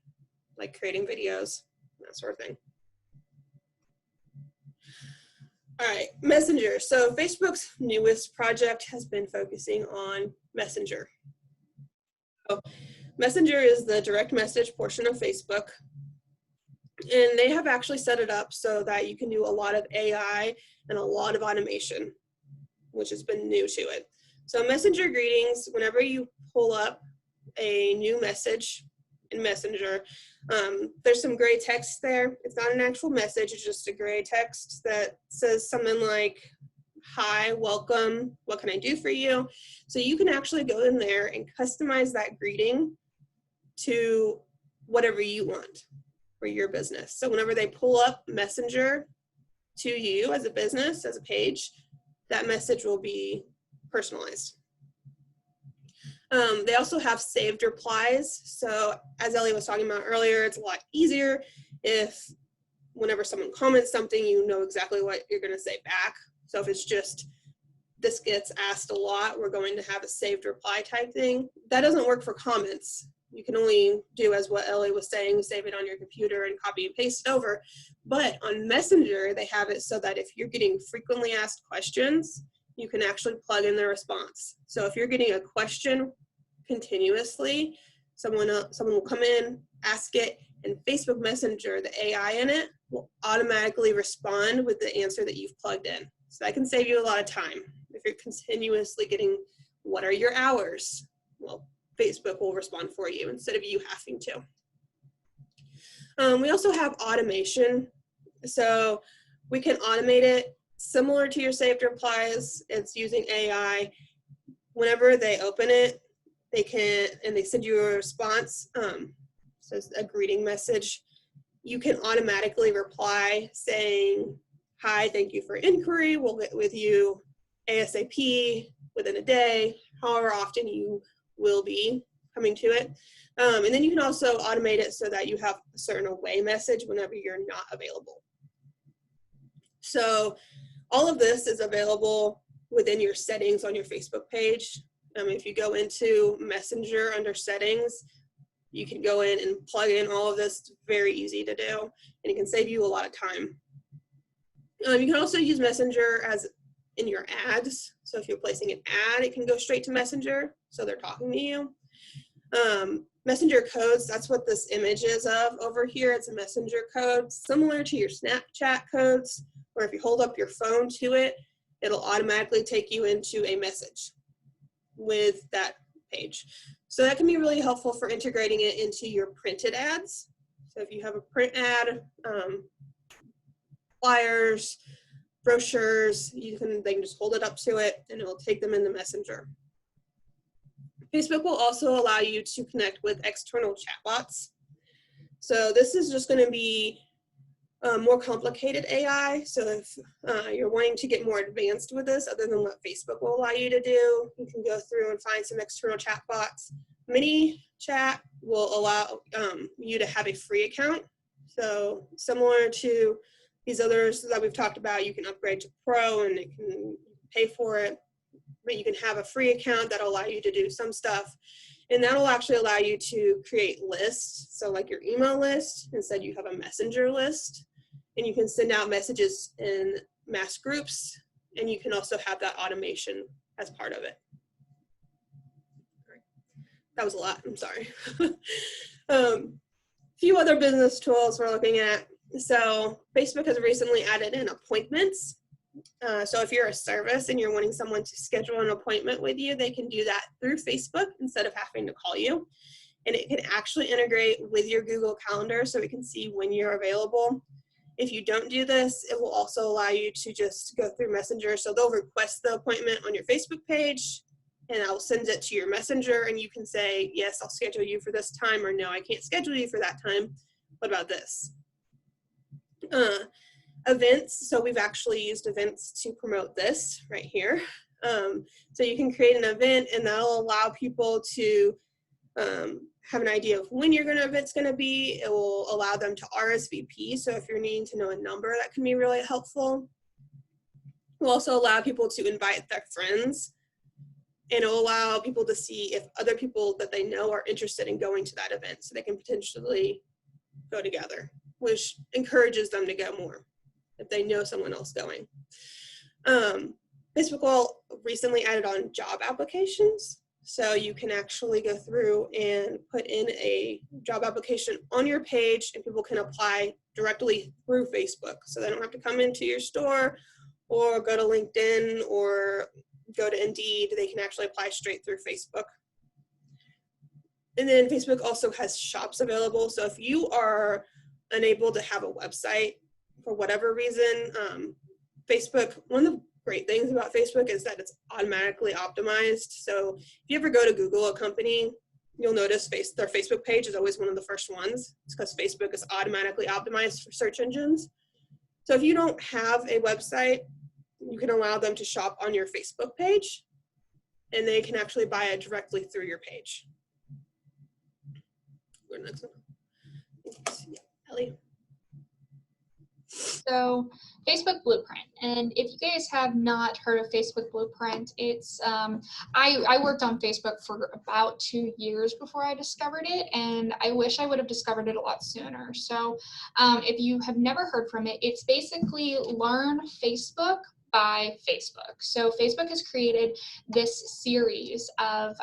like creating videos, that sort of thing. All right, Messenger. So Facebook's newest project has been focusing on Messenger. So Messenger is the direct message portion of Facebook. And they have actually set it up so that you can do a lot of AI and a lot of automation, which has been new to it. So Messenger greetings, whenever you pull up a new message in Messenger, there's some gray text there. It's not an actual message, it's just a gray text that says something like, hi, welcome, what can I do for you? So you can actually go in there and customize that greeting to whatever you want for your business. So whenever they pull up Messenger to you as a business, as a page, that message will be personalized. They also have saved replies. So as Ellie was talking about earlier, it's a lot easier if whenever someone comments something, you know exactly what you're going to say back. So if it's just, this gets asked a lot, we're going to have a saved reply type thing. That doesn't work for comments. You can only do as what Ellie was saying, save it on your computer and copy and paste it over. But on Messenger, they have it so that if you're getting frequently asked questions, you can actually plug in the response. So if you're getting a question continuously, someone will come in, ask it, and Facebook Messenger, the AI in it, will automatically respond with the answer that you've plugged in. So that can save you a lot of time. If you're continuously getting, what are your hours? Well, Facebook will respond for you instead of you having to. We also have automation. So we can automate it similar to your saved replies. It's using AI. Whenever they open it, they can, and they send you a response, so it's a greeting message. You can automatically reply saying, hi, thank you for inquiry. We'll get with you ASAP within a day, however often you will be coming to it. And then you can also automate it so that you have a certain away message whenever you're not available. So all of this is available within your settings on your Facebook page. If you go into Messenger under settings, you can go in and plug in all of this. It's very easy to do, and it can save you a lot of time. You can also use Messenger as in your ads. So if you're placing an ad, it can go straight to Messenger, so they're talking to you. Messenger codes, that's what this image is of over here. It's a Messenger code, similar to your Snapchat codes, where if you hold up your phone to it, it'll automatically take you into a message with that page. So that can be really helpful for integrating it into your printed ads. So if you have a print ad, flyers, brochures, they can just hold it up to it and it'll take them in the Messenger. Facebook will also allow you to connect with external chatbots. So this is just going to be more complicated AI. So if you're wanting to get more advanced with this, other than what Facebook will allow you to do, you can go through and find some external chatbots. ManyChat will allow you to have a free account. So similar to these others that we've talked about, you can upgrade to Pro and it can pay for it. But you can have a free account that'll allow you to do some stuff. And that'll actually allow you to create lists. So like your email list, instead you have a messenger list. And you can send out messages in mass groups. And you can also have that automation as part of it. That was a lot, I'm sorry. Few other business tools we're looking at. So Facebook has recently added in appointments. So if you're a service and you're wanting someone to schedule an appointment with you, they can do that through Facebook instead of having to call you. And it can actually integrate with your Google Calendar so it can see when you're available. If you don't do this, it will also allow you to just go through Messenger. So they'll request the appointment on your Facebook page and I'll send it to your Messenger and you can say, yes, I'll schedule you for this time, or no, I can't schedule you for that time. What about this? Events, so we've actually used events to promote this right here. So you can create an event and that'll allow people to have an idea of when your event's going to be. It will allow them to RSVP, so if you're needing to know a number, that can be really helpful. It will also allow people to invite their friends, and it will allow people to see if other people that they know are interested in going to that event, so they can potentially go together, which encourages them to go more if they know someone else going. Facebook will recently added on job applications. So you can actually go through and put in a job application on your page, and people can apply directly through Facebook. So they don't have to come into your store or go to LinkedIn or go to Indeed. They can actually apply straight through Facebook. And then Facebook also has shops available. So if you are unable to have a website for whatever reason, Facebook, one of the great things about Facebook is that it's automatically optimized. So if you ever go to Google a company, you'll notice their Facebook page is always one of the first ones. It's because Facebook is automatically optimized for search engines. So if you don't have a website, you can allow them to shop on your Facebook page, and they can actually buy it directly through your page. Go to the next one. Yeah, Ellie. So Facebook Blueprint, and if you guys have not heard of Facebook Blueprint, it's I worked on Facebook for about 2 years before I discovered it, and I wish I would have discovered it a lot sooner. So if you have never heard from it, it's basically Learn Facebook by Facebook. So Facebook has created this series of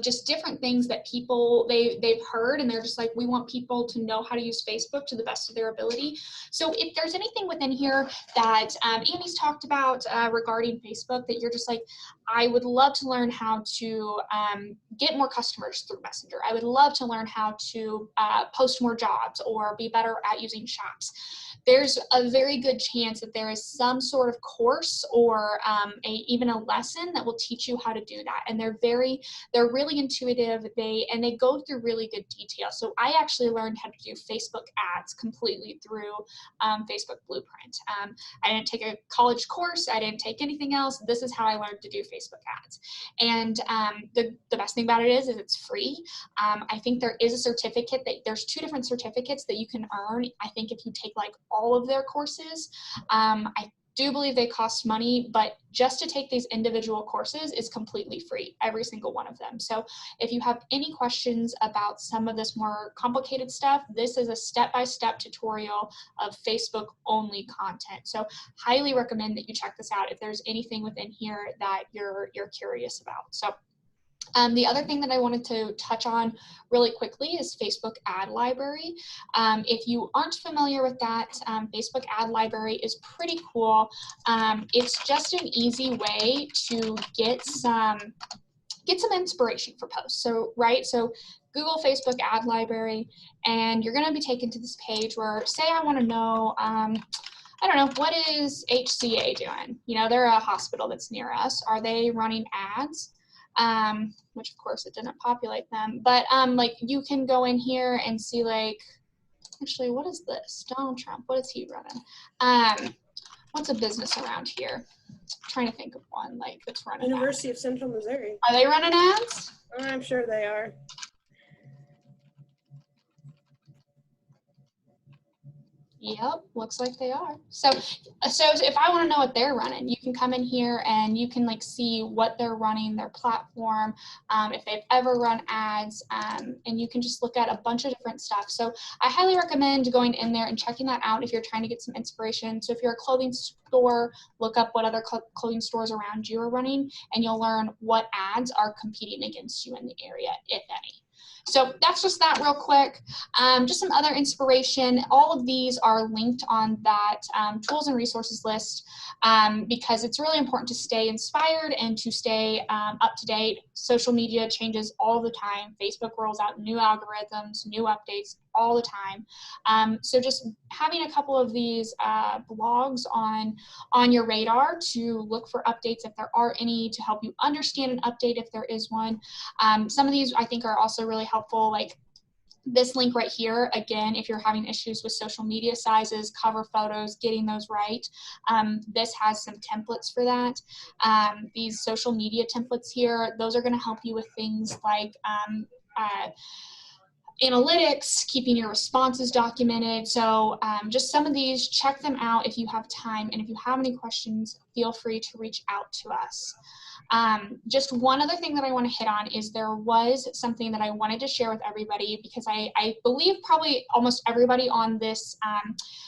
just different things that people they've heard, and they're just like, we want people to know how to use Facebook to the best of their ability. So if there's anything within here that Andy's talked about regarding Facebook that you're just like, I would love to learn how to get more customers through Messenger, I would love to learn how to post more jobs or be better at using shops, there's a very good chance that there is some sort of course or even a lesson that will teach you how to do that. And they're really intuitive. They go through really good detail. So I actually learned how to do Facebook ads completely through Facebook Blueprint. I didn't take a college course. I didn't take anything else. This is how I learned to do Facebook ads. And the best thing about it is it's free. I think there is a certificate there's 2 different certificates that you can earn. I think if you take like all of their courses, I do believe they cost money, but just to take these individual courses is completely free, every single one of them. So if you have any questions about some of this more complicated stuff, this is a step-by-step tutorial of Facebook only content. So highly recommend that you check this out if there's anything within here that you're curious about. So the other thing that I wanted to touch on really quickly is Facebook Ad Library. If you aren't familiar with that, Facebook Ad Library is pretty cool. It's just an easy way to get some inspiration for posts. So Google Facebook Ad Library, and you're going to be taken to this page where, say I want to know, I don't know, what is HCA doing? You know, they're a hospital that's near us. Are they running ads? Which of course it didn't populate them, but like you can go in here and see, like, actually, what is this? Donald Trump, what is he running? What's a business around here? I'm trying to think of one like that's running. University of Central Missouri. Are they running ads? I'm sure they are. Yep, looks like they are. So if I want to know what they're running, you can come in here and you can like see what they're running, their platform, if they've ever run ads, and you can just look at a bunch of different stuff. So I highly recommend going in there and checking that out if you're trying to get some inspiration. So if you're a clothing store, look up what other clothing stores around you are running, and you'll learn what ads are competing against you in the area, if any. So that's just that real quick. Just some other inspiration. All of these are linked on that tools and resources list because it's really important to stay inspired and to stay up to date. Social media changes all the time. Facebook rolls out new algorithms, new updates all the time. So just having a couple of these blogs on your radar to look for updates if there are any, to help you understand an update if there is one. Some of these I think are also really helpful, like this link right here. Again, if you're having issues with social media sizes, cover photos, getting those right, this has some templates for that. These social media templates here, those are going to help you with things like analytics, keeping your responses documented. So just some of these, check them out if you have time, and if you have any questions, feel free to reach out to us. Just one other thing that I want to hit on is there was something that I wanted to share with everybody, because I believe probably almost everybody on this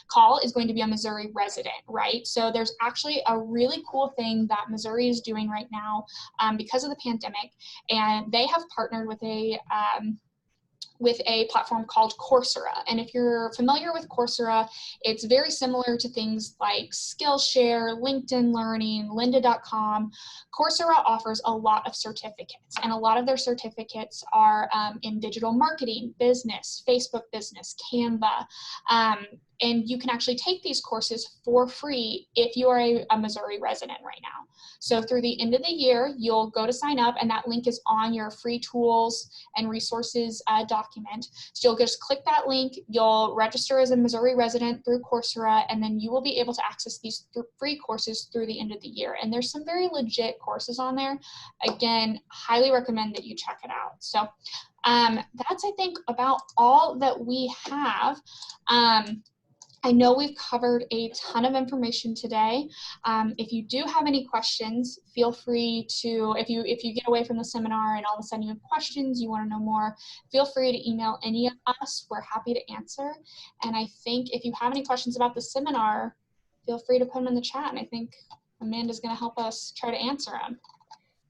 call is going to be a Missouri resident, right? So there's actually a really cool thing that Missouri is doing right now because of the pandemic, and they have partnered with a platform called Coursera. And if you're familiar with Coursera, it's very similar to things like Skillshare, LinkedIn Learning, lynda.com. Coursera offers a lot of certificates, and a lot of their certificates are in digital marketing, business, Facebook business, Canva. And you can actually take these courses for free if you are a Missouri resident right now. So through the end of the year, you'll go to sign up, and that link is on your free tools and resources document. So you'll just click that link, you'll register as a Missouri resident through Coursera, and then you will be able to access these free courses through the end of the year. And there's some very legit courses on there. Again, highly recommend that you check it out. So that's, I think, about all that we have. I know we've covered a ton of information today. If you do have any questions, feel free to, if you get away from the seminar and all of a sudden you have questions, you want to know more, feel free to email any of us. We're happy to answer. And I think if you have any questions about the seminar, feel free to put them in the chat. And I think Amanda's going to help us try to answer them.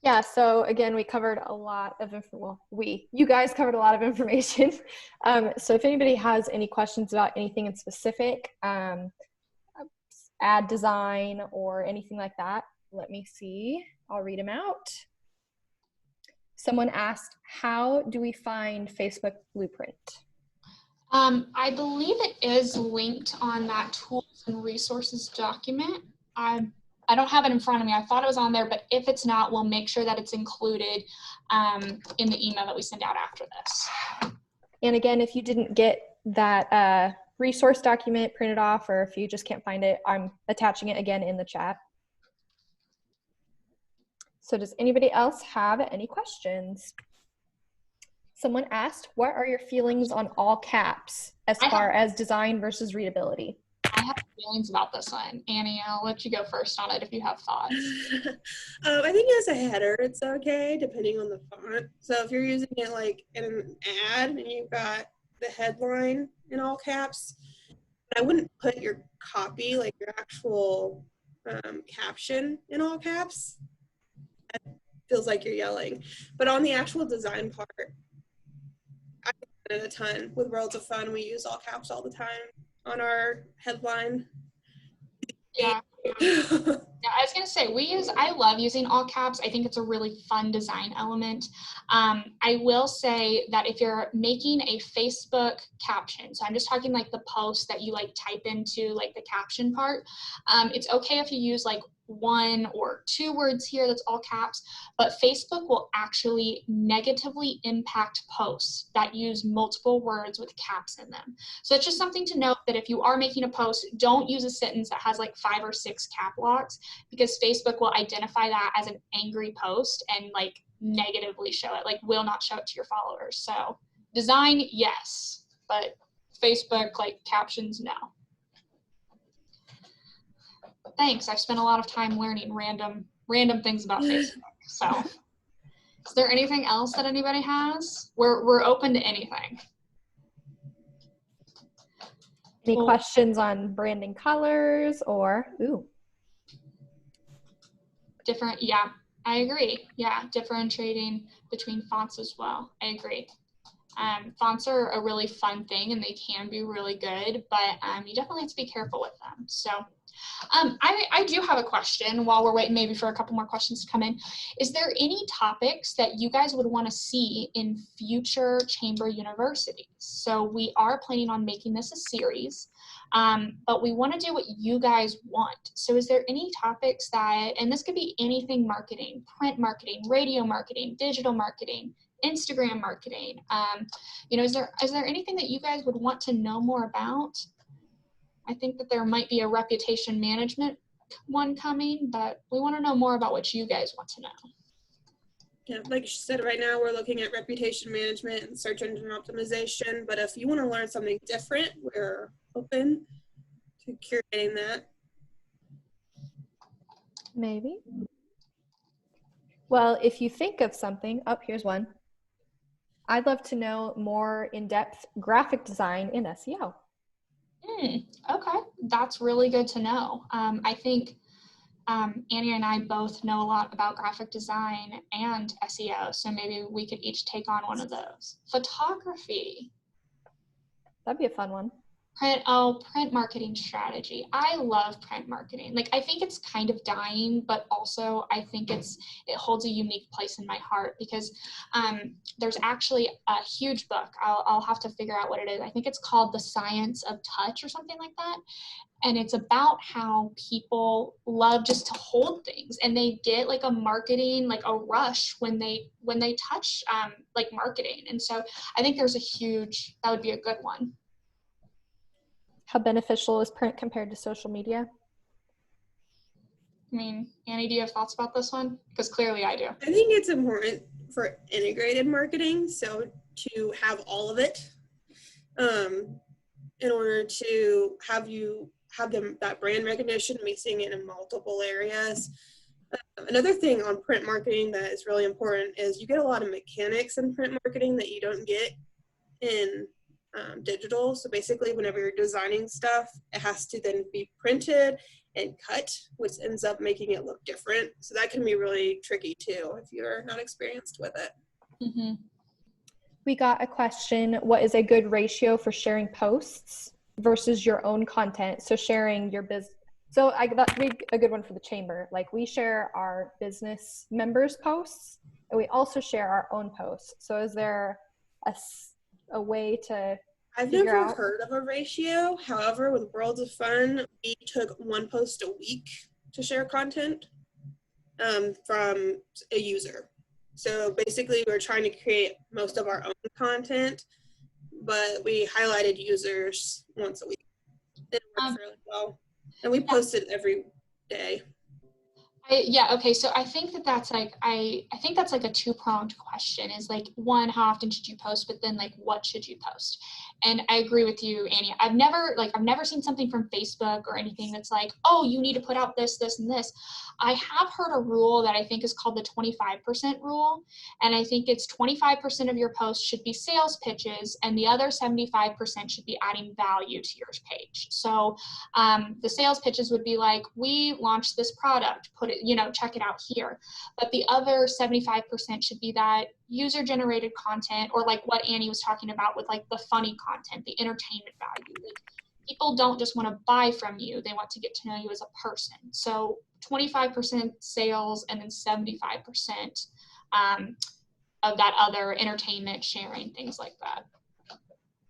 Yeah, so again, we covered a lot of, you guys covered a lot of information. So if anybody has any questions about anything in specific, ad design or anything like that, let me see. I'll read them out. Someone asked, how do we find Facebook Blueprint? I believe it is linked on that tools and resources document. I don't have it in front of me. I thought it was on there, but if it's not, we'll make sure that it's included in the email that we send out after this. And again, if you didn't get that resource document printed off, or if you just can't find it, I'm attaching it again in the chat. So does anybody else have any questions? Someone asked, what are your feelings on all caps as far as design versus readability? I have feelings about this one. Annie, I'll let you go first on it if you have thoughts. I think as a header, it's okay, depending on the font. So if you're using it like in an ad and you've got the headline in all caps, I wouldn't put your copy, like your actual caption in all caps. That feels like you're yelling. But on the actual design part, I use it a ton. With Worlds of Fun, we use all caps all the time on our headline. Yeah. Yeah, I was gonna say I love using all caps. I think it's a really fun design element. I will say that if you're making a Facebook caption, so I'm just talking like the post that you like type into like the caption part, it's okay if you use like 1 or 2 words here that's all caps, but Facebook will actually negatively impact posts that use multiple words with caps in them. So it's just something to note that if you are making a post, don't use a sentence that has like 5 or 6 cap locks, because Facebook will identify that as an angry post and like negatively show it, like will not show it to your followers. So design, yes, but Facebook like captions, no. Thanks. I've spent a lot of time learning random things about Facebook. So is there anything else that anybody has? We're open to anything. Any questions on branding colors or different? Yeah, I agree. Yeah, differentiating between fonts as well. I agree. Fonts are a really fun thing and they can be really good, but you definitely have to be careful with them. So I do have a question while we're waiting maybe for a couple more questions to come in. Is there any topics that you guys would want to see in future chamber universities? So we are planning on making this a series, but we want to do what you guys want. So is there any topics that, and this could be anything marketing, print marketing, radio marketing, digital marketing, Instagram marketing, is there anything that you guys would want to know more about? I think that there might be a reputation management one coming, but we want to know more about what you guys want to know. Yeah, like she said, right now we're looking at reputation management and search engine optimization, but if you want to learn something different, we're open to curating that. Maybe. Well, if you think of something, oh, here's one. I'd love to know more in-depth graphic design in SEO. Okay, that's really good to know. I think Annie and I both know a lot about graphic design and SEO, so maybe we could each take on one of those. Photography. That'd be a fun one. Print marketing strategy. I love print marketing. Like, I think it's kind of dying, but also I think it holds a unique place in my heart because there's actually a huge book. I'll have to figure out what it is. I think it's called The Science of Touch or something like that. And it's about how people love just to hold things, and they get like a marketing, like a rush when they touch like marketing. And so I think that would be a good one. How beneficial is print compared to social media? I mean, Annie, do you have thoughts about this one? Because clearly I do. I think it's important for integrated marketing, so to have all of it in order to have that brand recognition, be seeing it in multiple areas. Another thing on print marketing that is really important is you get a lot of mechanics in print marketing that you don't get in digital. So basically, whenever you're designing stuff, it has to then be printed and cut, which ends up making it look different. So that can be really tricky too if you're not experienced with it. Mm-hmm. We got a question, what is a good ratio for sharing posts versus your own content? So sharing your business. So that'd be a good one for the chamber. Like, we share our business members' posts, and we also share our own posts. So is there a way to I've never heard of a ratio. However, with Worlds of Fun, we took one post a week to share content from a user. So basically, we're trying to create most of our own content, but we highlighted users once a week. It worked really well. And we posted every day. Okay, so I think that's like I think that's like a two-pronged question, is like, one, how often should you post, but then like what should you post? And I agree with you, Annie. I've never seen something from Facebook or anything that's like, oh, you need to put out this, this, and this. I have heard a rule that I think is called the 25% rule, and I think it's 25% of your posts should be sales pitches, and the other 75% should be adding value to your page. So the sales pitches would be like, we launched this product, put it, check it out here. But the other 75% should be that user-generated content, or like what Annie was talking about with like the funny content, the entertainment value. Like, people don't just want to buy from you, they want to get to know you as a person. So 25% sales, and then 75% of that other entertainment, sharing, things like that.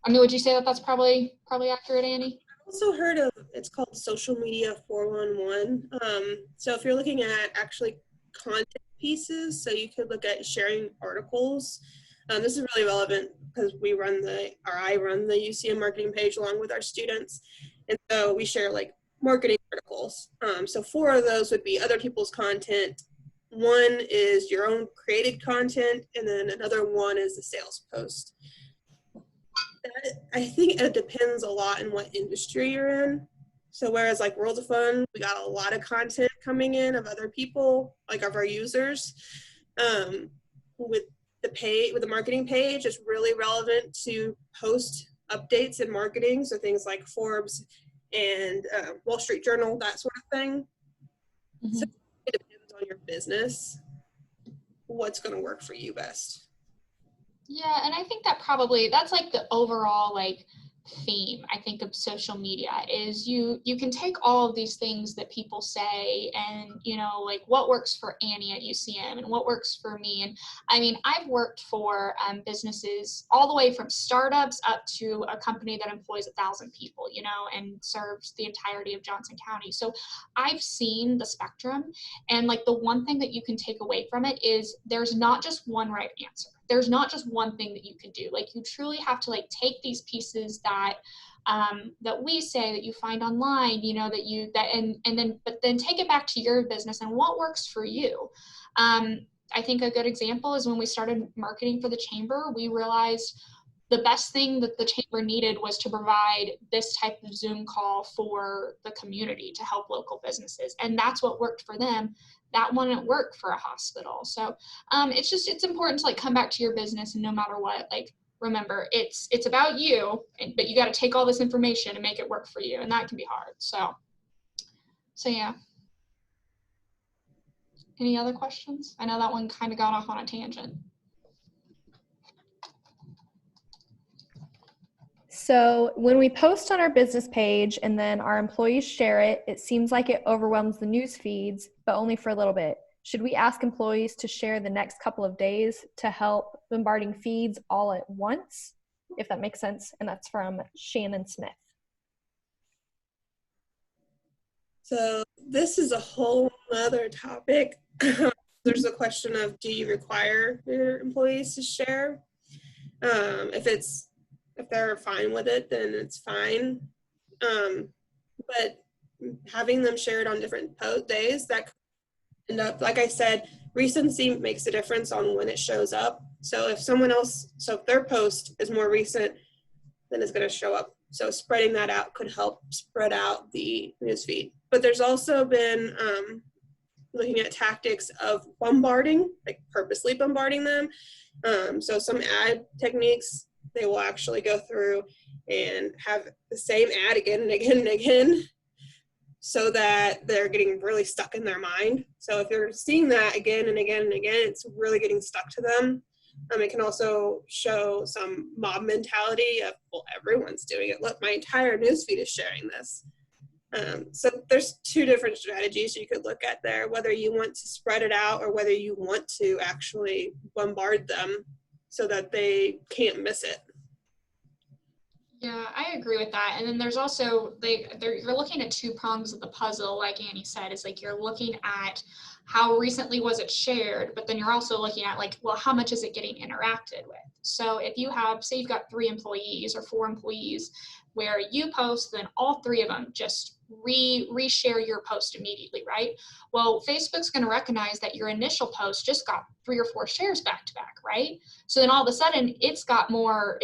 I mean, would you say that that's probably accurate, Annie? Also heard of, it's called Social Media 411. So if you're looking at actually content pieces, so you could look at sharing articles. This is really relevant because I run the UCM marketing page along with our students. And so we share like marketing articles. So 4 of those would be other people's content. 1 is your own created content, and then another 1 is the sales post. I think it depends a lot in what industry you're in. So whereas like Worlds of Fun, we got a lot of content coming in of other people, like of our users. With the marketing page, it's really relevant to post updates in marketing. So things like Forbes and Wall Street Journal, that sort of thing. Mm-hmm. So it depends on your business, what's going to work for you best. Yeah, and I think that's like the overall like theme, I think, of social media is you can take all of these things that people say and, like what works for Annie at UCM and what works for me. And I mean, I've worked for businesses all the way from startups up to a company that employs 1,000 people, and serves the entirety of Johnson County. So I've seen the spectrum, and like the one thing that you can take away from it is there's not just one right answer. There's not just one thing that you can do. Like, you truly have to like take these pieces that we say, that you find online, but then take it back to your business and what works for you. I think a good example is when we started marketing for the chamber, we realized the best thing that the chamber needed was to provide this type of Zoom call for the community to help local businesses. And that's what worked for them. That wouldn't work for a hospital. So it's important to like come back to your business, and no matter what, like, remember, it's about you, but you got to take all this information and make it work for you. And that can be hard. So yeah. Any other questions? I know that one kind of got off on a tangent. So when we post on our business page and then our employees share it, it seems like it overwhelms the news feeds, but only for a little bit. Should we ask employees to share the next couple of days to help bombarding feeds all at once, if that makes sense? And that's from Shannon Smith. So this is a whole other topic. There's a question of, do you require your employees to share? If they're fine with it, then it's fine. But having them shared on different days, that could end up, like I said, recency makes a difference on when it shows up. So if their post is more recent, then it's going to show up. So spreading that out could help spread out the newsfeed. But there's also been looking at tactics of bombarding, like purposely bombarding them. So some ad techniques, they will actually go through and have the same ad again and again and again, so that they're getting really stuck in their mind. So if you're seeing that again and again and again, it's really getting stuck to them. It can also show some mob mentality of, well, everyone's doing it. Look, my entire newsfeed is sharing this. So there's two different strategies you could look at there, whether you want to spread it out or whether you want to actually bombard them so that they can't miss it. Yeah, I agree with that. And then there's also, you're looking at two prongs of the puzzle, like Annie said, is like you're looking at how recently was it shared, but then you're also looking at like, well, how much is it getting interacted with? So if you have, say you've got 3 employees or 4 employees where you post, then all 3 of them just reshare your post immediately, right? Well, Facebook's going to recognize that your initial post just got 3 or 4 shares back to back, right? So then all of a sudden it's got more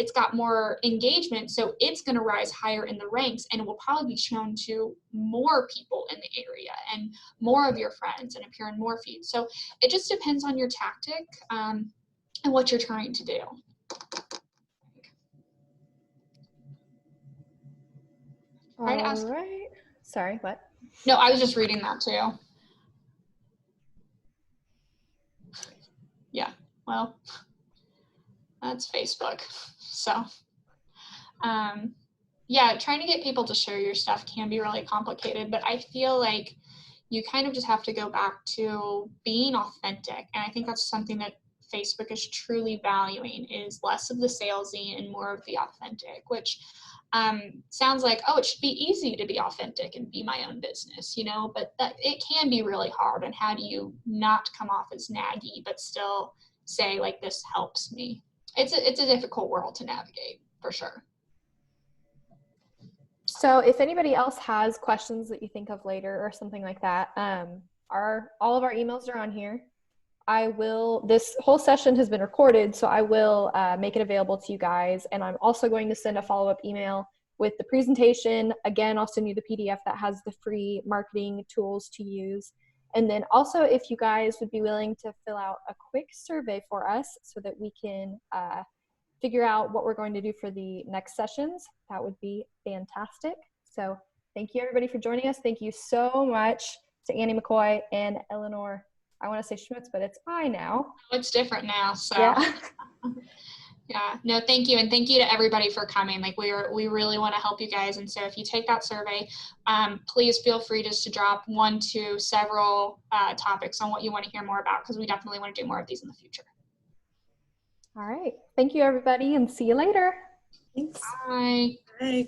engagement, so it's going to rise higher in the ranks, and it will probably be shown to more people in the area and more of your friends and appear in more feeds. So it just depends on your tactic and what you're trying to do. All right. Sorry, what? No, I was just reading that too. Yeah, well, that's Facebook. So, yeah, trying to get people to share your stuff can be really complicated, but I feel like you kind of just have to go back to being authentic. And I think that's something that Facebook is truly valuing, is less of the salesy and more of the authentic, which sounds like, oh, it should be easy to be authentic and be my own business, you know, but that it can be really hard. And how do you not come off as naggy, but still say like, this helps me? It's a difficult world to navigate, for sure. So if anybody else has questions that you think of later or something like that, all of our emails are on here. This whole session has been recorded, so I will make it available to you guys. And I'm also going to send a follow-up email with the presentation. Again, I'll send you the PDF that has the free marketing tools to use. And then also, if you guys would be willing to fill out a quick survey for us so that we can figure out what we're going to do for the next sessions, that would be fantastic. So thank you everybody for joining us. Thank you so much to Annie McCoy and Eleanore. I want to say Schmitz, but it's I now. It's different now, so. Yeah. Yeah, no, thank you. And thank you to everybody for coming. Like we really want to help you guys. And so if you take that survey, please feel free just to drop 1 to several topics on what you want to hear more about, because we definitely want to do more of these in the future. All right. Thank you, everybody, and see you later. Thanks. Bye. Bye.